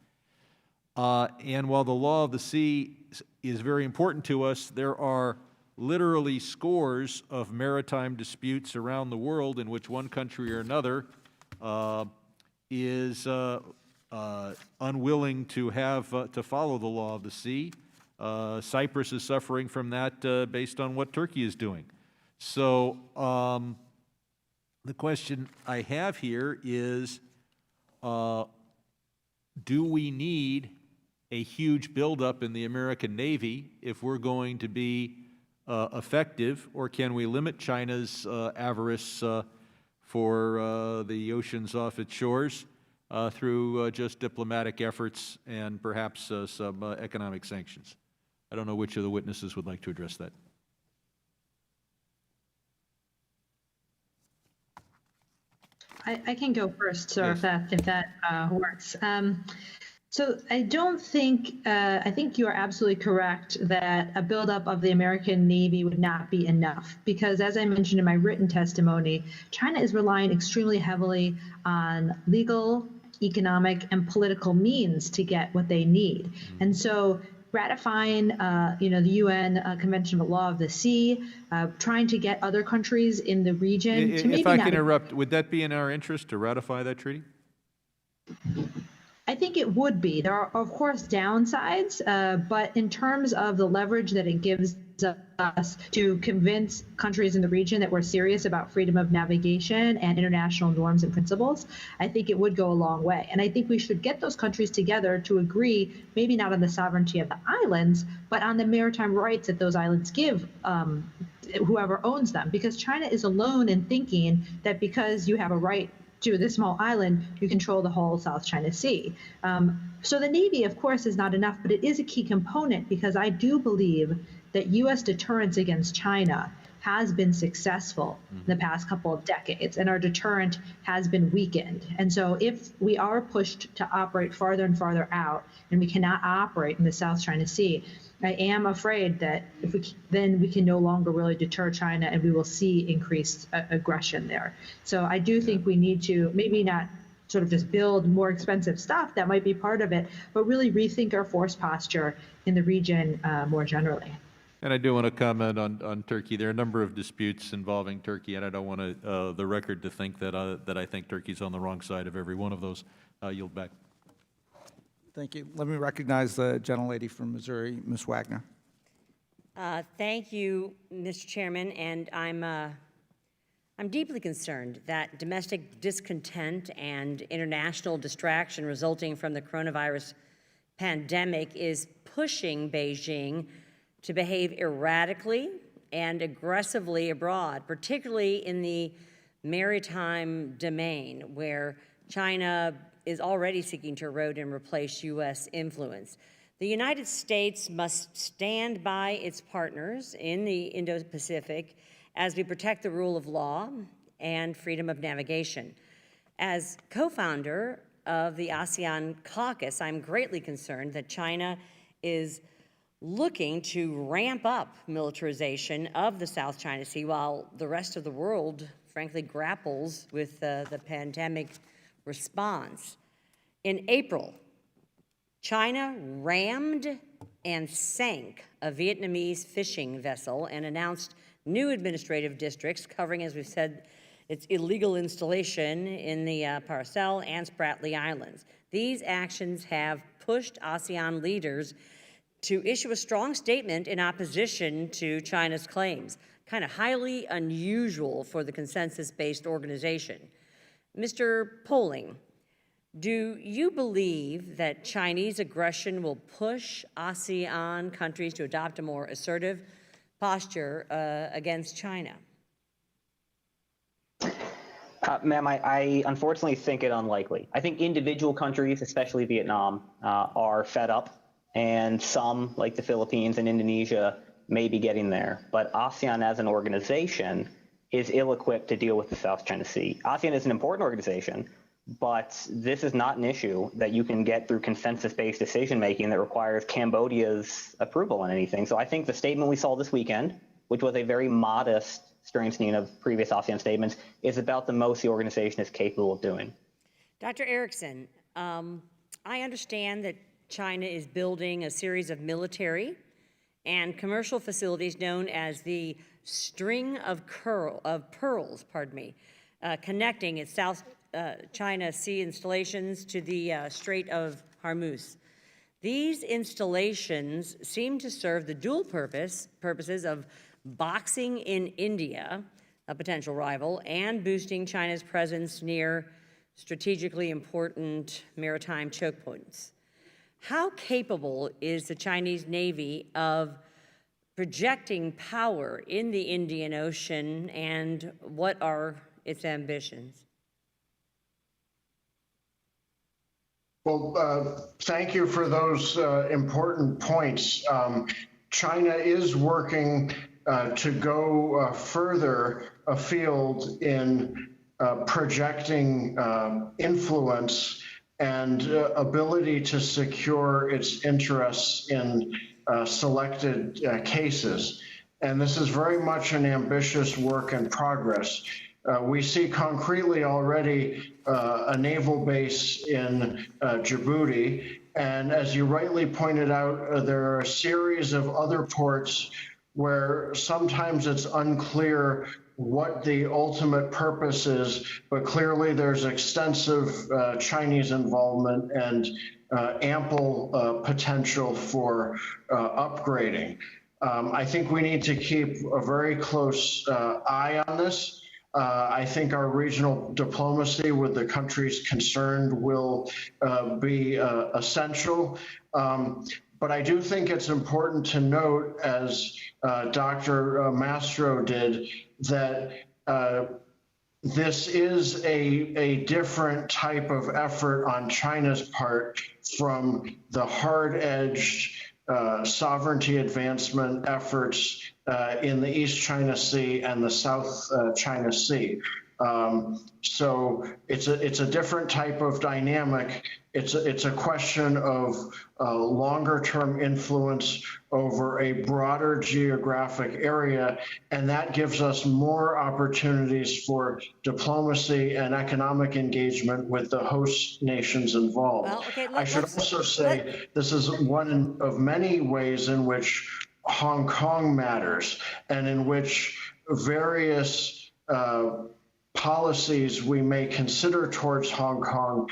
Speaker 7: And while the law of the sea is very important to us, there are literally scores of maritime disputes around the world in which one country or another is unwilling to have to follow the law of the sea. Cyprus is suffering from that based on what Turkey is doing. So the question I have here is, do we need a huge buildup in the American Navy if we're going to be effective, or can we limit China's avarice for the oceans off its shores through just diplomatic efforts and perhaps some economic sanctions? I don't know which of the witnesses would like to address that.
Speaker 5: I can go first, sir,
Speaker 7: Yes.
Speaker 5: if that works. So I don't think, I think you are absolutely correct that a buildup of the American Navy would not be enough, because as I mentioned in my written testimony, China is relying extremely heavily on legal, economic, and political means to get what they need. And so ratifying, the UN Convention of the Law of the Sea, trying to get other countries in the region to maybe
Speaker 7: If I
Speaker 5: not.
Speaker 7: can interrupt, would that be in our interest to ratify that treaty?
Speaker 5: I think it would be. There are, of course, downsides, but in terms of the leverage that it gives us to convince countries in the region that we're serious about freedom of navigation and international norms and principles, I think it would go a long way. And I think we should get those countries together to agree, maybe not on the sovereignty of the islands, but on the maritime rights that those islands give whoever owns them. Because China is alone in thinking that because you have a right to this small island, you control the whole South China Sea. So the Navy, of course, is not enough, but it is a key component, because I do believe that U.S. deterrence against China has been successful in the past couple of decades, and our deterrent has been weakened. And so if we are pushed to operate farther and farther out, and we cannot operate in the South China Sea, I am afraid that then we can no longer really deter China, and we will see increased aggression there. So I do think we need to maybe not sort of just build more expensive stuff, that might be part of it, but really rethink our force posture in the region more generally.
Speaker 7: And I do want to comment on Turkey. There are a number of disputes involving Turkey, and I don't want the record to think that I think Turkey's on the wrong side of every one of those. Yield back.
Speaker 2: Thank you. Let me recognize the gentlelady from Missouri, Ms. Wagner.
Speaker 8: Thank you, Mr. Chairman, and I'm deeply concerned that domestic discontent and international distraction resulting from the coronavirus pandemic is pushing Beijing to behave erratically and aggressively abroad, particularly in the maritime domain, where China is already seeking to erode and replace U.S. influence. The United States must stand by its partners in the Indo-Pacific as we protect the rule of law and freedom of navigation. As co-founder of the Asean caucus, I'm greatly concerned that China is looking to ramp up militarization of the South China Sea while the rest of the world, frankly, grapples with the pandemic response. In April, China rammed and sank a Vietnamese fishing vessel and announced new administrative districts covering, as we've said, its illegal installation in the Paracel and Spratly Islands. These actions have pushed ASEAN leaders to issue a strong statement in opposition to China's claims, kind of highly unusual for the consensus-based organization. Mr. Poling, do you believe that Chinese aggression will push ASEAN countries to adopt a more assertive posture against China?
Speaker 4: Ma'am, I unfortunately think it unlikely. I think individual countries, especially Vietnam, are fed up, and some, like the Philippines and Indonesia, may be getting there. But ASEAN as an organization is ill-equipped to deal with the South China Sea. ASEAN is an important organization, but this is not an issue that you can get through consensus-based decision-making that requires Cambodia's approval on anything. So I think the statement we saw this weekend, which was a very modest strengthening of previous ASEAN statements, is about the most the organization is capable of doing.
Speaker 8: Dr. Erickson, I understand that China is building a series of military and commercial facilities known as the String of Pearls, connecting its South China Sea installations to the Strait of Hormuz. These installations seem to serve the dual purposes of boxing in India, a potential rival, and boosting China's presence near strategically important maritime choke points. How capable is the Chinese Navy of projecting power in the Indian Ocean, and what are its ambitions?
Speaker 6: Well, thank you for those important points. China is working to go further afield in projecting influence and ability to secure its interests in selected cases. And this is very much an ambitious work in progress. We see concretely already a naval base in Djibouti. And as you rightly pointed out, there are a series of other ports where sometimes it's unclear what the ultimate purpose is, but clearly there's extensive Chinese involvement and ample potential for upgrading. I think we need to keep a very close eye on this. I think our regional diplomacy with the countries concerned will be essential. But I do think it's important to note, as Dr. Mastro did, that this is a different type of effort on China's part from the hard-edged sovereignty advancement efforts in the East China Sea and the South China Sea. So it's a different type of dynamic. It's a question of longer-term influence over a broader geographic area, and that gives us more opportunities for diplomacy and economic engagement with the host nations involved.
Speaker 8: Well, okay,
Speaker 6: I should also say this is one of many ways in which Hong Kong matters, and in which various policies we may consider towards Hong Kong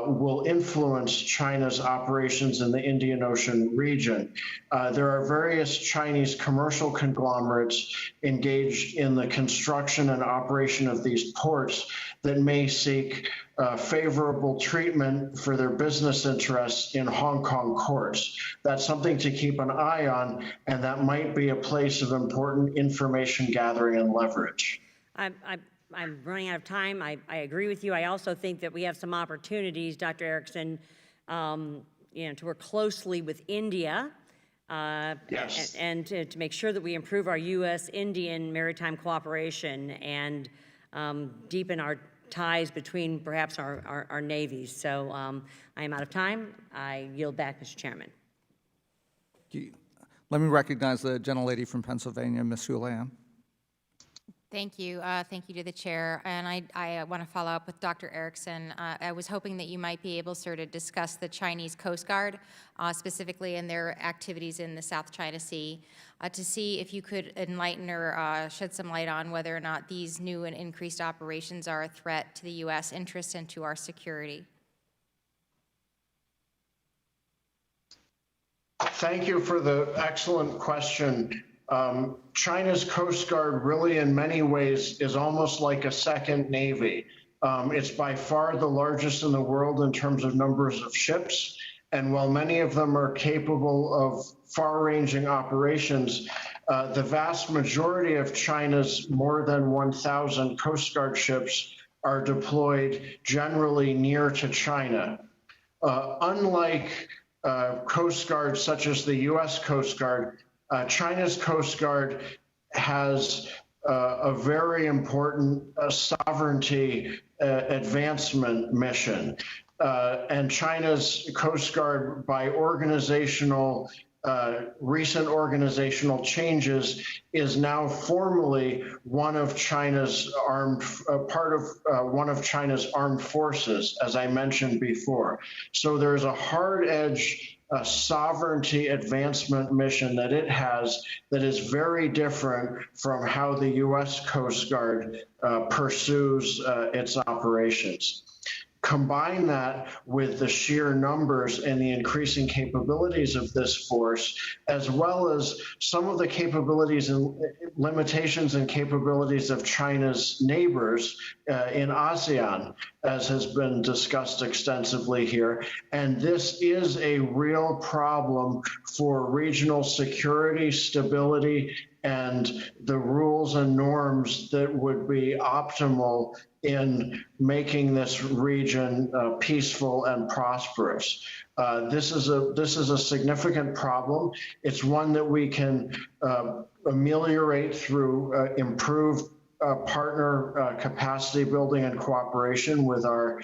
Speaker 6: will influence China's operations in the Indian Ocean region. There are various Chinese commercial conglomerates engaged in the construction and operation of these ports that may seek favorable treatment for their business interests in Hong Kong courts. That's something to keep an eye on, and that might be a place of important information gathering and leverage.
Speaker 8: I'm running out of time. I agree with you. I also think that we have some opportunities, Dr. Erickson, to work closely with India
Speaker 6: Yes.
Speaker 8: and to make sure that we improve our U.S.-Indian maritime cooperation and deepen our ties between perhaps our navies. So I am out of time. I yield back, Mr. Chairman.
Speaker 2: Let me recognize the gentlelady from Pennsylvania, Ms. Houlihan.
Speaker 9: Thank you. Thank you to the chair. And I want to follow up with Dr. Erickson. I was hoping that you might be able, sir, to discuss the Chinese Coast Guard, specifically in their activities in the South China Sea, to see if you could enlighten or shed some light on whether or not these new and increased operations are a threat to the U.S. interests and to our security.
Speaker 6: Thank you for the excellent question. China's Coast Guard really in many ways is almost like a second Navy. It's by far the largest in the world in terms of numbers of ships. And while many of them are capable of far-ranging operations, the vast majority of China's more than 1,000 Coast Guard ships are deployed generally near to China. Unlike Coast Guard such as the U.S. Coast Guard, China's Coast Guard has a very important sovereignty advancement mission. And China's Coast Guard, by recent organizational changes, is now formally one of China's one of China's armed forces, as I mentioned before. So there's a hard-edge sovereignty advancement mission that it has that is very different from how the U.S. Coast Guard pursues its operations. Combine that with the sheer numbers and the increasing capabilities of this force, as well as some of the capabilities and limitations and capabilities of China's neighbors in Asean, as has been discussed extensively here. And this is a real problem for regional security, stability, and the rules and norms that would be optimal in making this region peaceful and prosperous. This is a significant problem. It's one that we can ameliorate through improved partner capacity building and cooperation with our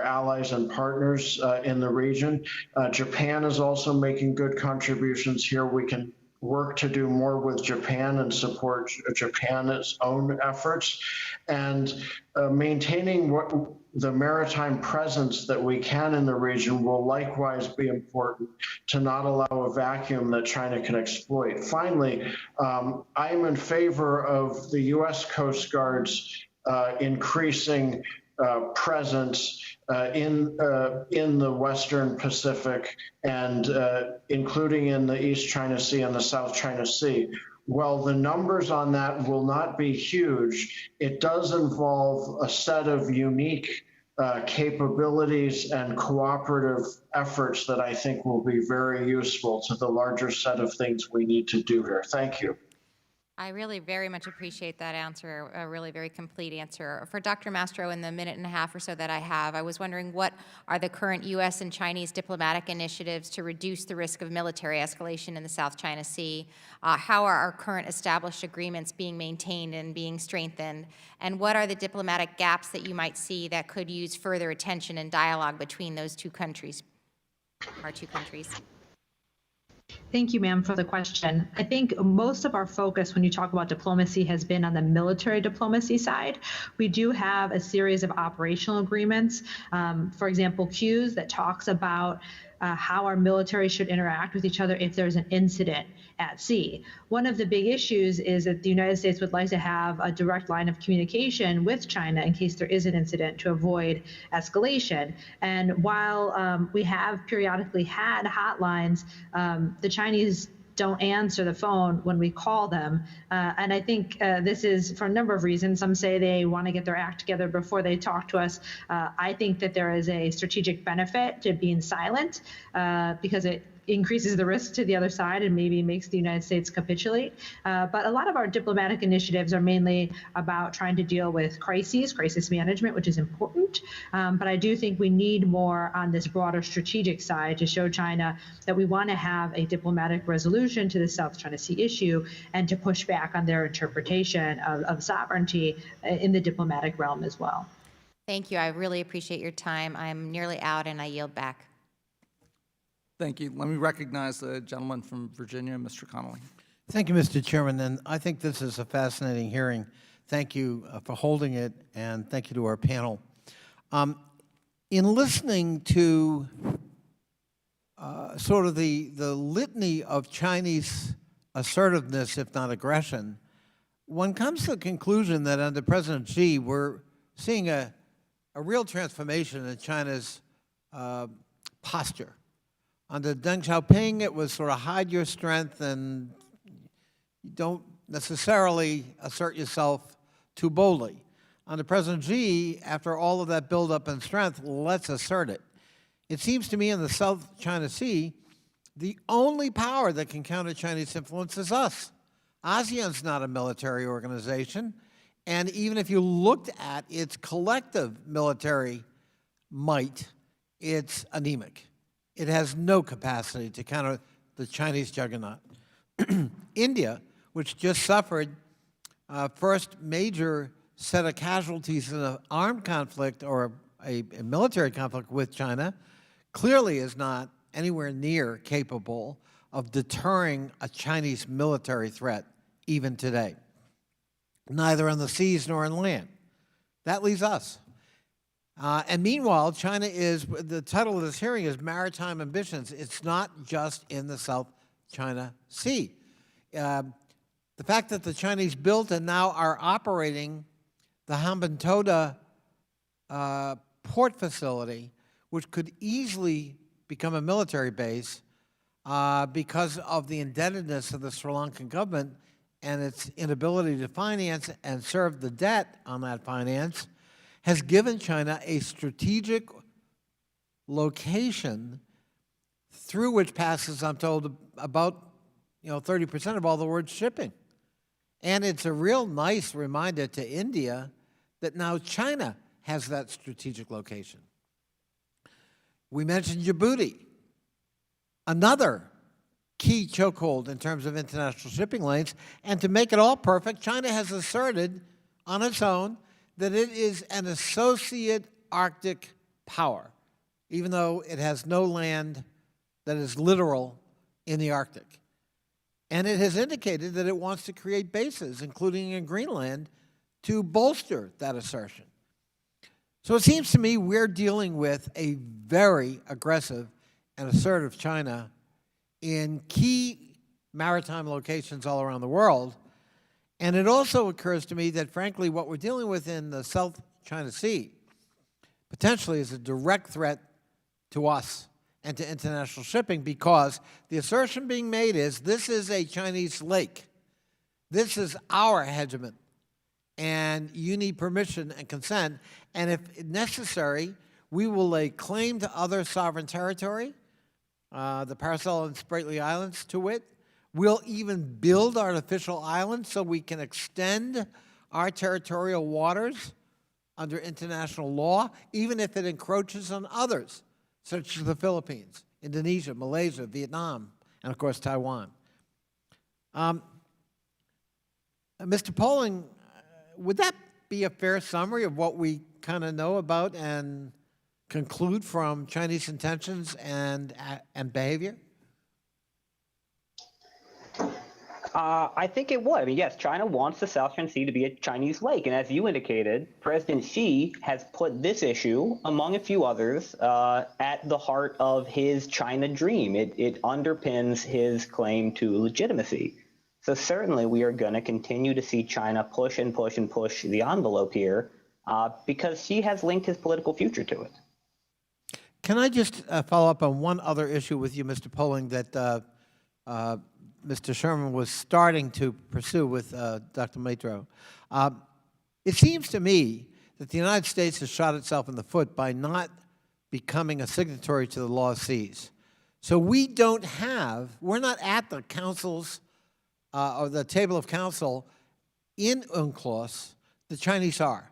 Speaker 6: allies and partners in the region. Japan is also making good contributions here. We can work to do more with Japan and support Japan's own efforts, and maintaining the maritime presence that we can in the region will likewise be important to not allow a vacuum that China can exploit. Finally, I am in favor of the U.S. Coast Guard's increasing presence in the Western Pacific and including in the East China Sea and the South China Sea. While the numbers on that will not be huge, it does involve a set of unique capabilities and cooperative efforts that I think will be very useful to the larger set of things we need to do here. Thank you.
Speaker 9: I really very much appreciate that answer, a really very complete answer. For Dr. Mastro, in the minute and a half or so that I have, I was wondering what are the current U.S. and Chinese diplomatic initiatives to reduce the risk of military escalation in the South China Sea? How are our current established agreements being maintained and being strengthened? And what are the diplomatic gaps that you might see that could use further attention and dialogue between those two countries, our two countries?
Speaker 5: Thank you, ma'am, for the question. I think most of our focus when you talk about diplomacy has been on the military diplomacy side. We do have a series of operational agreements, for example, CUES that talks about how our military should interact with each other if there's an incident at sea. One of the big issues is that the United States would like to have a direct line of communication with China in case there is an incident to avoid escalation. And while we have periodically had hotlines, the Chinese don't answer the phone when we call them. And I think this is for a number of reasons. Some say they want to get their act together before they talk to us. I think that there is a strategic benefit to being silent because it increases the risk to the other side and maybe makes the United States capitulate. But a lot of our diplomatic initiatives are mainly about trying to deal with crisis management, which is important. But I do think we need more on this broader strategic side to show China that we want to have a diplomatic resolution to the South China Sea issue and to push back on their interpretation of sovereignty in the diplomatic realm as well.
Speaker 9: Thank you. I really appreciate your time. I'm nearly out and I yield back.
Speaker 2: Thank you. Let me recognize the gentleman from Virginia, Mr. Connolly.
Speaker 10: Thank you, Mr. Chairman. And I think this is a fascinating hearing. Thank you for holding it, and thank you to our panel. In listening to sort of the litany of Chinese assertiveness, if not aggression, one comes to the conclusion that under President Xi, we're seeing a real transformation in China's posture. Under Deng Xiaoping, it was sort of hide your strength and you don't necessarily assert yourself too boldly. Under President Xi, after all of that buildup in strength, let's assert it. It seems to me in the South China Sea, the only power that can counter Chinese influence is us. ASEAN's not a military organization, and even if you looked at its collective military might, it's anemic. It has no capacity to counter the Chinese juggernaut. India, which just suffered first major set of casualties in an armed conflict or a military conflict with China, clearly is not anywhere near capable of deterring a Chinese military threat even today, neither on the seas nor on land. That leaves us. And meanwhile, China is, the title of this hearing is Maritime Ambitions. It's not just in the South China Sea. The fact that the Chinese built and now are operating the Hambantota port facility, which could easily become a military base because of the indebtedness of the Sri Lankan government and its inability to finance and serve the debt on that finance, has given China a strategic location through which passes, I'm told, about 30% of all the world's shipping. And it's a real nice reminder to India that now China has that strategic location. We mentioned Djibouti, another key chokehold in terms of international shipping lanes. And to make it all perfect, China has asserted on its own that it is an associate Arctic power, even though it has no land that is literal in the Arctic. And it has indicated that it wants to create bases, including in Greenland, to bolster that assertion. So it seems to me we're dealing with a very aggressive and assertive China in key maritime locations all around the world. And it also occurs to me that, frankly, what we're dealing with in the South China Sea potentially is a direct threat to us and to international shipping, because the assertion being made is this is a Chinese lake. This is our hegemon, and you need permission and consent. And if necessary, we will lay claim to other sovereign territory, the Paracel and Spratly Islands to wit. We'll even build artificial islands so we can extend our territorial waters under international law, even if it encroaches on others, such as the Philippines, Indonesia, Malaysia, Vietnam, and of course Taiwan. Mr. Poling, would that be a fair summary of what we kind of know about and conclude from Chinese intentions and behavior?
Speaker 4: I think it would. I mean, yes, China wants the South China Sea to be a Chinese lake. And as you indicated, President Xi has put this issue, among a few others, at the heart of his China dream. It underpins his claim to legitimacy. So certainly we are going to continue to see China push and push and push the envelope here because Xi has linked his political future to it.
Speaker 10: Can I just follow up on one other issue with you, Mr. Poling, that Mr. Sherman was starting to pursue with Dr. Mastro. It seems to me that the United States has shot itself in the foot by not becoming a signatory to the Law of Seas. So we're not at the councils or the table of council in UNCLOS. The Chinese are.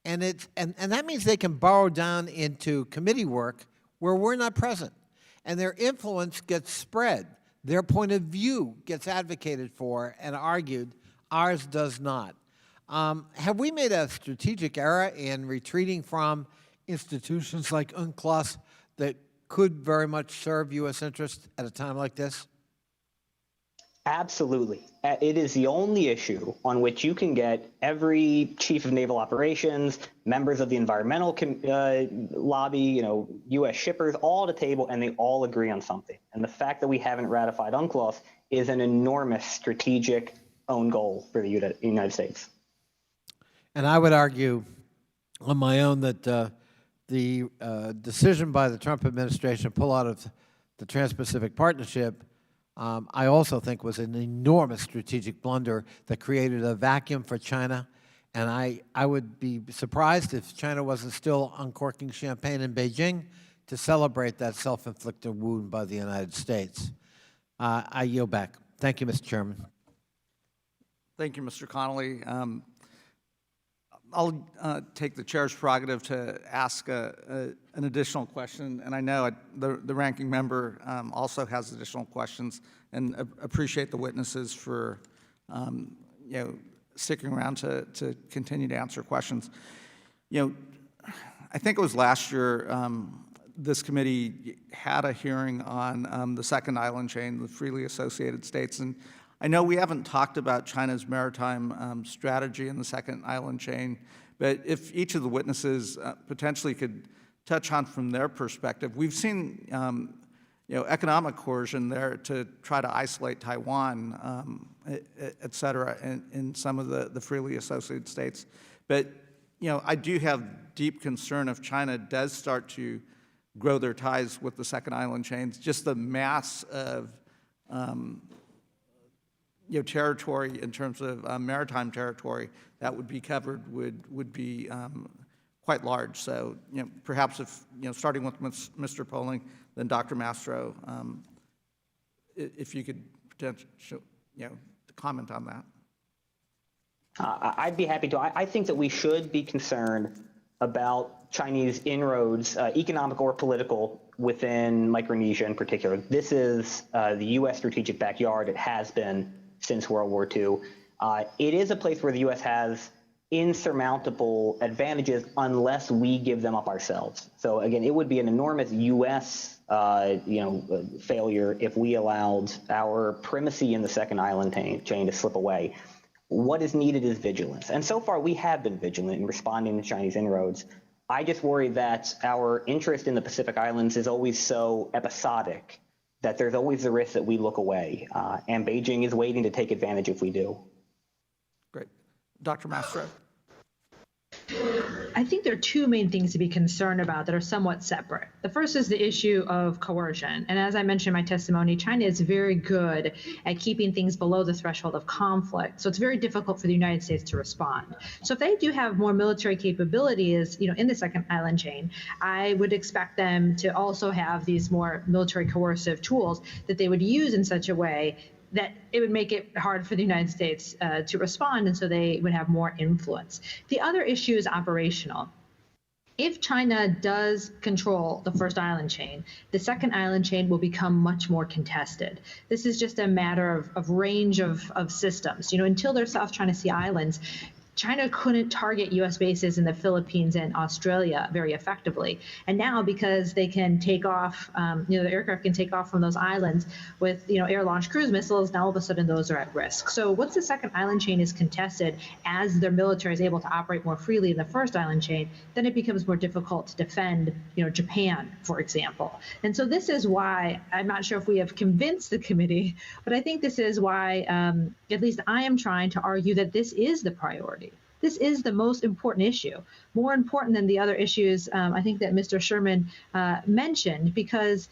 Speaker 10: And that means they can burrow down into committee work where we're not present. And their influence gets spread. Their point of view gets advocated for and argued. Ours does not. Have we made a strategic error in retreating from institutions like UNCLOS that could very much serve U.S. interests at a time like this?
Speaker 4: Absolutely. It is the only issue on which you can get every chief of naval operations, members of the environmental lobby, U.S. shippers, all at a table, and they all agree on something. And the fact that we haven't ratified UNCLOS is an enormous strategic own goal for the United States.
Speaker 10: And I would argue on my own that the decision by the Trump administration to pull out of the Trans-Pacific Partnership, I also think was an enormous strategic blunder that created a vacuum for China. And I would be surprised if China wasn't still uncorking champagne in Beijing to celebrate that self-inflicted wound by the United States. I yield back. Thank you, Mr. Chairman.
Speaker 2: Thank you, Mr. Connolly. I'll take the chair's prerogative to ask an additional question, and I know the ranking member also has additional questions, and appreciate the witnesses for sticking around to continue to answer questions. I think it was last year this committee had a hearing on the second island chain, the freely associated states, and I know we haven't talked about China's maritime strategy in the second island chain, but if each of the witnesses potentially could touch on from their perspective, we've seen economic coercion there to try to isolate Taiwan, et cetera, in some of the freely associated states. But I do have deep concern if China does start to grow their ties with the second island chains, just the mass of territory in terms of maritime territory that would be covered would be quite large. So perhaps if starting with Mr. Poling, then Dr. Mastro, if you could comment on that.
Speaker 4: I'd be happy to. I think that we should be concerned about Chinese inroads, economic or political, within Micronesia in particular. This is the U.S. strategic backyard. It has been since World War II. It is a place where the U.S. has insurmountable advantages unless we give them up ourselves. So again, it would be an enormous U.S. Failure if we allowed our primacy in the second island chain to slip away. What is needed is vigilance. And so far, we have been vigilant in responding to Chinese inroads. I just worry that our interest in the Pacific Islands is always so episodic that there's always the risk that we look away. And Beijing is waiting to take advantage if we do.
Speaker 2: Great. Dr. Mastro.
Speaker 5: I think there are two main things to be concerned about that are somewhat separate. The first is the issue of coercion. And as I mentioned in my testimony, China is very good at keeping things below the threshold of conflict. So it's very difficult for the United States to respond. So if they do have more military capabilities, in the second island chain, I would expect them to also have these more military coercive tools that they would use in such a way that it would make it hard for the United States to respond, and so they would have more influence. The other issue is operational. If China does control the first island chain, the second island chain will become much more contested. This is just a matter of range of systems. Until there's South China Sea islands, China couldn't target U.S. bases in the Philippines and Australia very effectively. And now, because they can take off, the aircraft can take off from those islands with, air-launched cruise missiles, now all of a sudden those are at risk. So once the second island chain is contested, as their military is able to operate more freely in the first island chain, then it becomes more difficult to defend, Japan, for example. And so this is why, I'm not sure if we have convinced the committee, but I think this is why, at least I am trying to argue that this is the priority. This is the most important issue, more important than the other issues I think that Mr. Sherman mentioned, because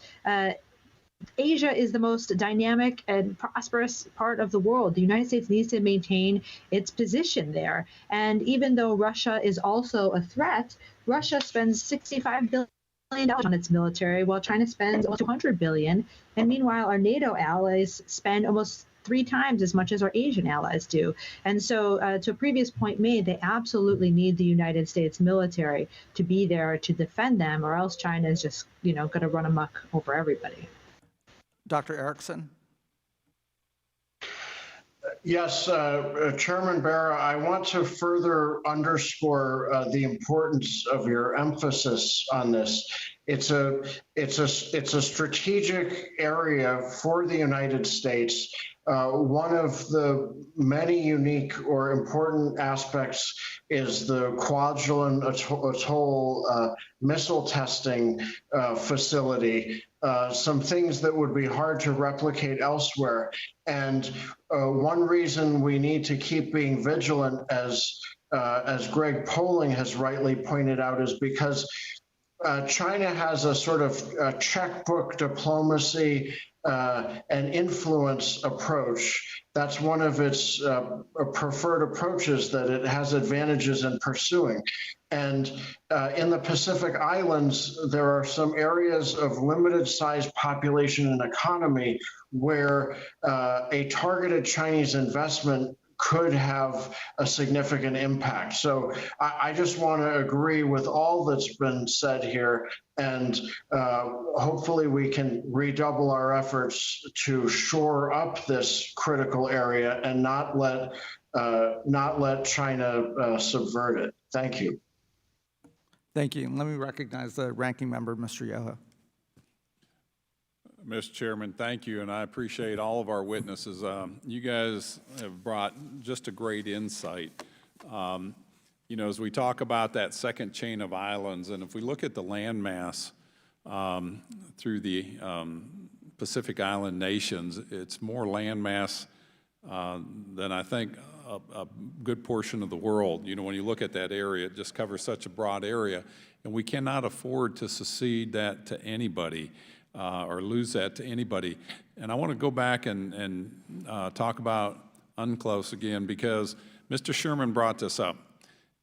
Speaker 5: Asia is the most dynamic and prosperous part of the world. The United States needs to maintain its position there. And even though Russia is also a threat, Russia spends $65 billion on its military, while China spends almost $200 billion. And meanwhile, our NATO allies spend almost 3 times as much as our Asian allies do. And so to a previous point made, they absolutely need the United States military to be there to defend them, or else China is just, going to run amok over everybody.
Speaker 2: Dr. Erickson.
Speaker 6: Yes, Chairman Barra, I want to further underscore the importance of your emphasis on this. it's a strategic area for the United States. One of the many unique or important aspects is the Kwajalein Atoll missile testing facility. Some things that would be hard to replicate elsewhere. And one reason we need to keep being vigilant, as Greg Polling has rightly pointed out, is because China has a sort of checkbook diplomacy and influence approach. That's one of its preferred approaches that it has advantages in pursuing. And in the Pacific Islands, there are some areas of limited sized population and economy where a targeted Chinese investment could have a significant impact. So I just want to agree with all that's been said here, and hopefully we can redouble our efforts to shore up this critical area and not let China subvert it. Thank you.
Speaker 2: Thank you. Let me recognize the ranking member, Mr. Yoho.
Speaker 3: Mr. Chairman, thank you, and I appreciate all of our witnesses. You guys have brought just a great insight. You know, as we talk about that second chain of islands, and if we look at the landmass through the Pacific Island nations, it's more landmass than I think a good portion of the world. You know, when you look at that area, it just covers such a broad area, and we cannot afford to secede that to anybody. Or lose that to anybody. And I want to go back and talk about UNCLOS again, because Mr. Sherman brought this up.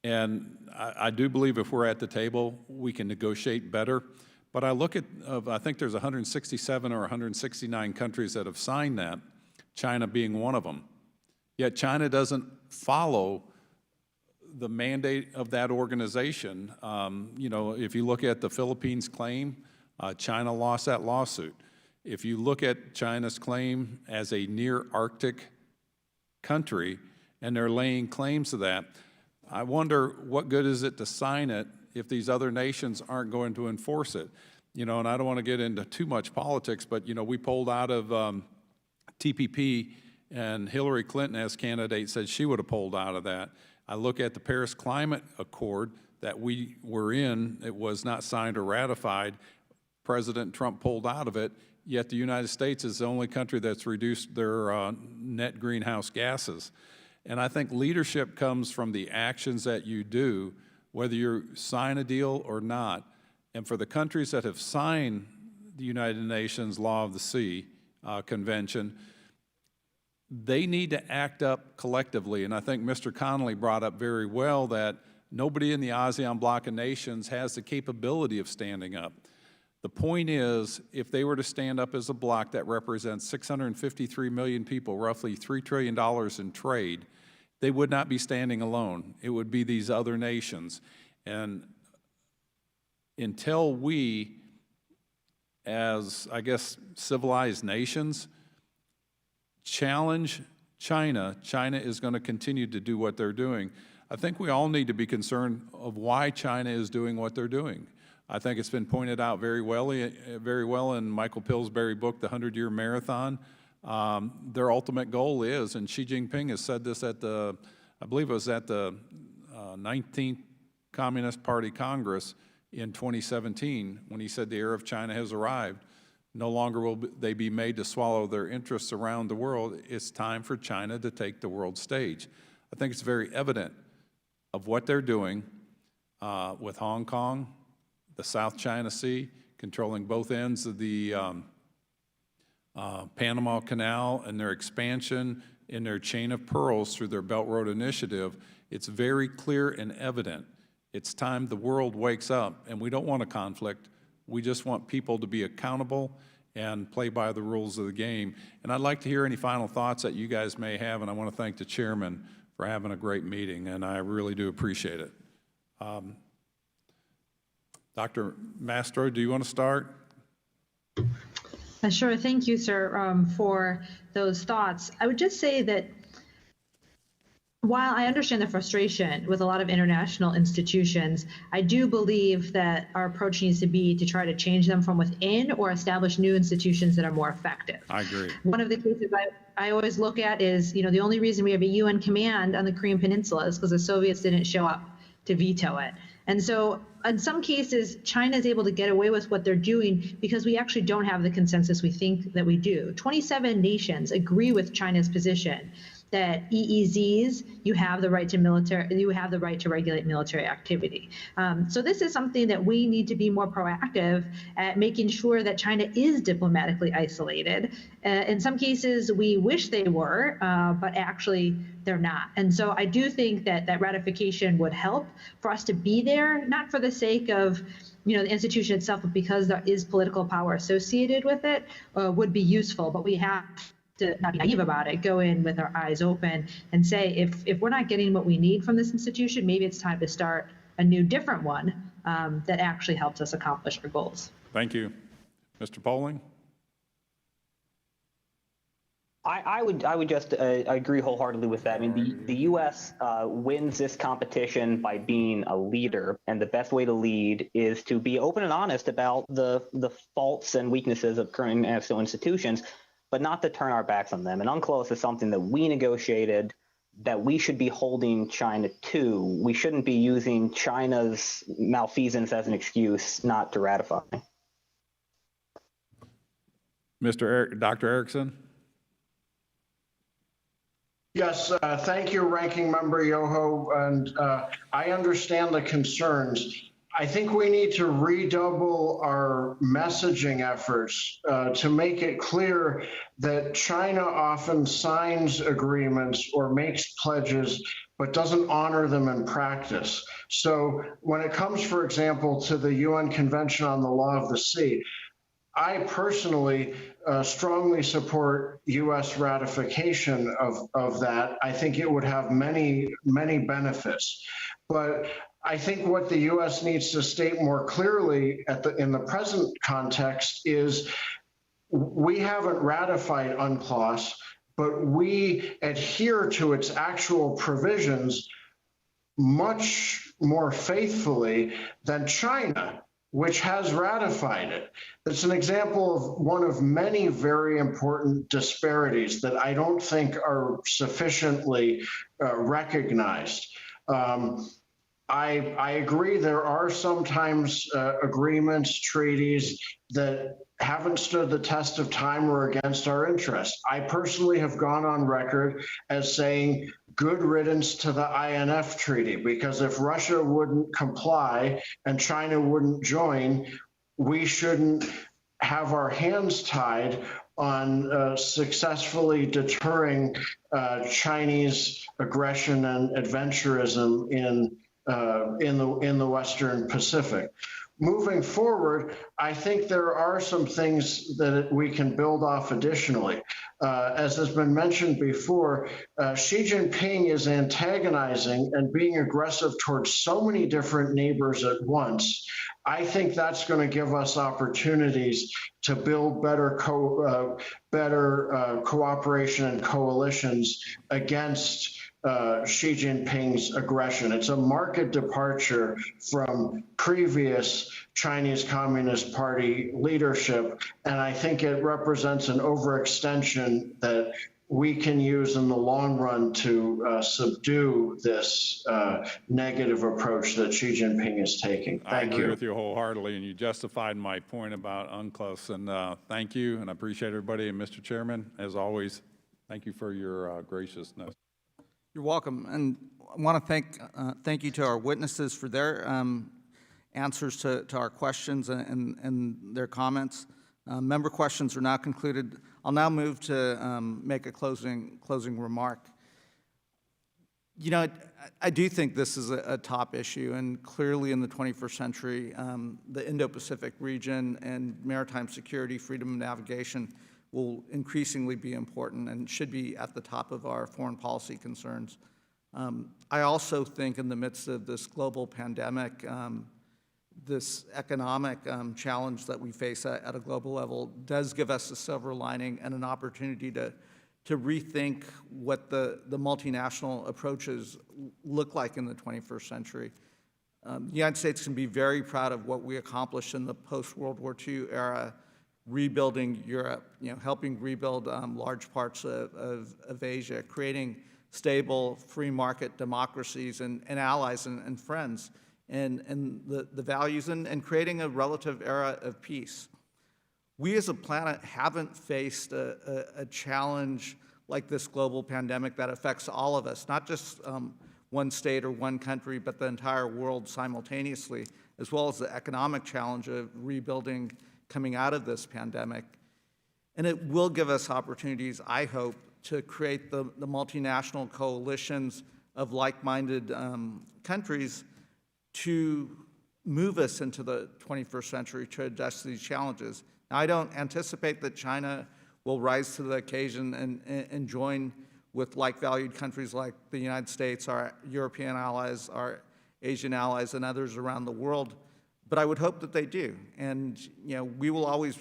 Speaker 3: And I do believe if we're at the table, we can negotiate better. But I look at, I think there's 167 or 169 countries that have signed that, China being one of them. Yet China doesn't follow the mandate of that organization. You know, if you look at the Philippines claim, China lost that lawsuit. If you look at China's claim as a near Arctic country, and they're laying claims to that, I wonder what good is it to sign it if these other nations aren't going to enforce it? You know, and I don't want to get into too much politics, but, you know, we pulled out of TPP, and Hillary Clinton as candidate said she would have pulled out of that. I look at the Paris Climate Accord that we were in, it was not signed or ratified. President Trump pulled out of it, yet the United States is the only country that's reduced their net greenhouse gases. And I think leadership comes from the actions that you do, whether you sign a deal or not. And for the countries that have signed the United Nations Law of the Sea Convention, they need to act up collectively. And I think Mr. Connolly brought up very well that nobody in the ASEAN bloc of nations has the capability of standing up. The point is, if they were to stand up as a bloc that represents 653 million people, roughly $3 trillion in trade, they would not be standing alone. It would be these other nations. And until we, as, I guess, civilized nations, challenge China, China is going to continue to do what they're doing. I think we all need to be concerned of why China is doing what they're doing. I think it's been pointed out very well in Michael Pillsbury's book, The 100-Year Marathon. Their ultimate goal is, and Xi Jinping has said this at the, I believe it was at the 19th Communist Party Congress in 2017, when he said the era of China has arrived. No longer will they be made to swallow their interests around the world. It's time for China to take the world stage. I think it's very evident of what they're doing with Hong Kong, the South China Sea, controlling both ends of the Panama Canal, and their expansion in their chain of pearls through their Belt Road Initiative. It's very clear and evident. It's time the world wakes up, and we don't want a conflict. We just want people to be accountable and play by the rules of the game. And I'd like to hear any final thoughts that you guys may have, and I want to thank the chairman for having a great meeting, and I really do appreciate it. Dr. Mastro, do you want to start?
Speaker 5: Sure. Thank you, sir, for those thoughts. I would just say that While I understand the frustration with a lot of international institutions, I do believe that our approach needs to be to try to change them from within or establish new institutions that are more effective.
Speaker 3: I agree.
Speaker 5: One of the cases I always look at is, the only reason we have a UN command on the Korean Peninsula is because the Soviets didn't show up to veto it. And so in some cases, China is able to get away with what they're doing because we actually don't have the consensus we think that we do. 27 nations agree with China's position that EEZs, you have the right to regulate military activity. So this is something that we need to be more proactive at making sure that China is diplomatically isolated. In some cases, we wish they were, but actually they're not. And so I do think that ratification would help for us to be there, not for the sake of the institution itself, but because there is political power associated with it, would be useful. But we have to not be naive about it, go in with our eyes open and say, if we're not getting what we need from this institution, maybe it's time to start a new, different one that actually helps us accomplish our goals.
Speaker 3: Thank you. Mr. Poling?
Speaker 4: I would just agree wholeheartedly with that. I mean, the U.S. Wins this competition by being a leader, and the best way to lead is to be open and honest about the faults and weaknesses of current international institutions, but not to turn our backs on them. And UNCLOS is something that we negotiated, that we should be holding China to. We shouldn't be using China's malfeasance as an excuse not to ratify.
Speaker 3: Dr. Erickson?
Speaker 6: Yes, thank you, Ranking Member Yoho, and I understand the concerns. I think we need to redouble our messaging efforts to make it clear that China often signs agreements or makes pledges, but doesn't honor them in practice. So when it comes, for example, to the UN Convention on the Law of the Sea, I personally strongly support U.S. ratification of that. I think it would have many, many benefits. But I think what the U.S. needs to state more clearly in the present context is we haven't ratified UNCLOS, but we adhere to its actual provisions much more faithfully than China, which has ratified it. It's an example of one of many very important disparities that I don't think are sufficiently recognized. I agree there are sometimes agreements, treaties that haven't stood the test of time or against our interests. I personally have gone on record as saying good riddance to the INF treaty, because if Russia wouldn't comply and China wouldn't join, we shouldn't have our hands tied on successfully deterring Chinese aggression and adventurism in the Western Pacific. Moving forward, I think there are some things that we can build off additionally. As has been mentioned before, Xi Jinping is antagonizing and being aggressive towards so many different neighbors at once. I think that's going to give us opportunities to build better cooperation and coalitions against Xi Jinping's aggression. It's a marked departure from previous Chinese Communist Party leadership, and I think it represents an overextension that we can use in the long run to subdue this negative approach that Xi Jinping is taking. Thank you.
Speaker 3: I agree with you wholeheartedly, and you justified my point about UNCLOS, and thank you, and I appreciate everybody. And Mr. Chairman, as always, thank you for your graciousness.
Speaker 2: You're welcome, and I want to thank you to our witnesses for their answers to our questions and their comments. Member questions are now concluded. I'll now move to make a closing remark. You know, I do think this is a top issue, and clearly in the 21st century, the Indo-Pacific region and maritime security, freedom of navigation will increasingly be important and should be at the top of our foreign policy concerns. I also think in the midst of this global pandemic, this economic challenge that we face at a global level does give us a silver lining and an opportunity to to rethink what the multinational approaches look like in the 21st century. The United States can be very proud of what we accomplished in the post-World War II era, rebuilding Europe, helping rebuild large parts of Asia, creating stable free market democracies and allies and friends, and the values, and creating a relative era of peace. We as a planet haven't faced a challenge like this global pandemic that affects all of us, not just one state or one country, but the entire world simultaneously, as well as the economic challenge of rebuilding coming out of this pandemic. And it will give us opportunities, I hope, to create the multinational coalitions of like-minded countries to move us into the 21st century to address these challenges. Now, I don't anticipate that China will rise to the occasion and join with like-valued countries like the United States, our European allies, our Asian allies, and others around the world. But I would hope that they do. And we will always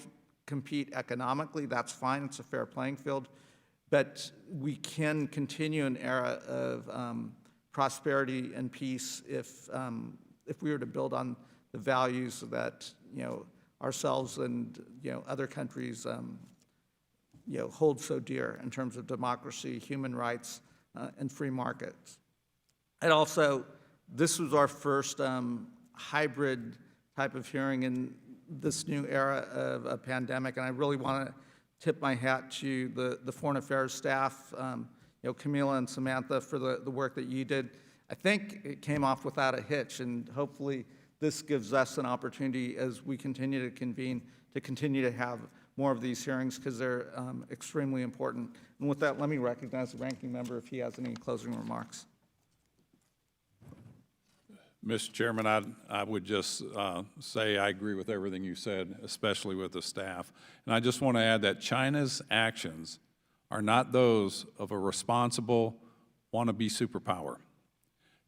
Speaker 2: compete economically. That's fine. It's a fair playing field. But we can continue an era of prosperity and peace if we were to build on the values that ourselves and other countries hold so dear in terms of democracy, human rights, and free markets. And also, this was our first hybrid type of hearing in this new era of a pandemic, and I really want to tip my hat to the Foreign Affairs staff, Camila and Samantha, for the work that you did. I think it came off without a hitch, and hopefully this gives us an opportunity as we continue to convene to continue to have more of these hearings because they're extremely important. And with that, let me recognize the ranking member if he has any closing remarks.
Speaker 3: Mr. Chairman, I would just say I agree with everything you said, especially with the staff. And I just want to add that China's actions are not those of a responsible wannabe superpower.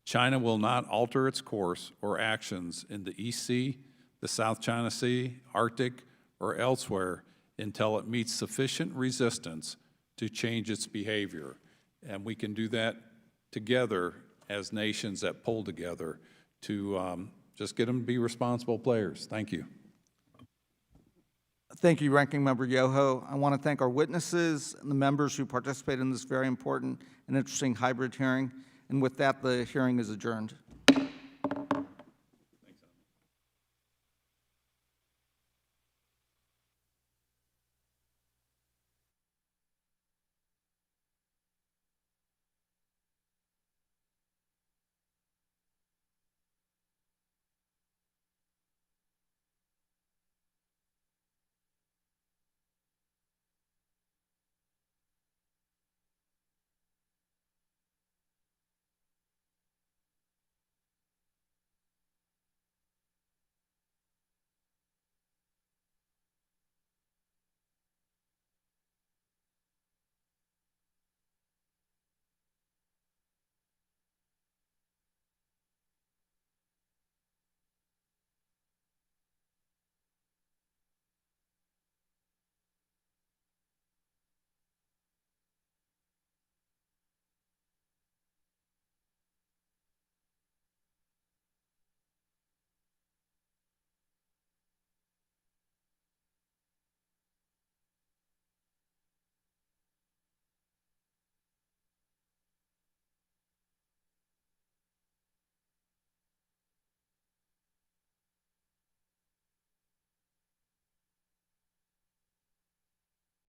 Speaker 3: China will not alter its course or actions in the East Sea, the South China Sea, Arctic, or elsewhere until it meets sufficient resistance to change its behavior. And we can do that together as nations that pull together to just get them to be responsible players. Thank you.
Speaker 2: Thank you, Ranking Member Yoho. I want to thank our witnesses and the members who participated in this very important and interesting hybrid hearing. And with that, the hearing is adjourned.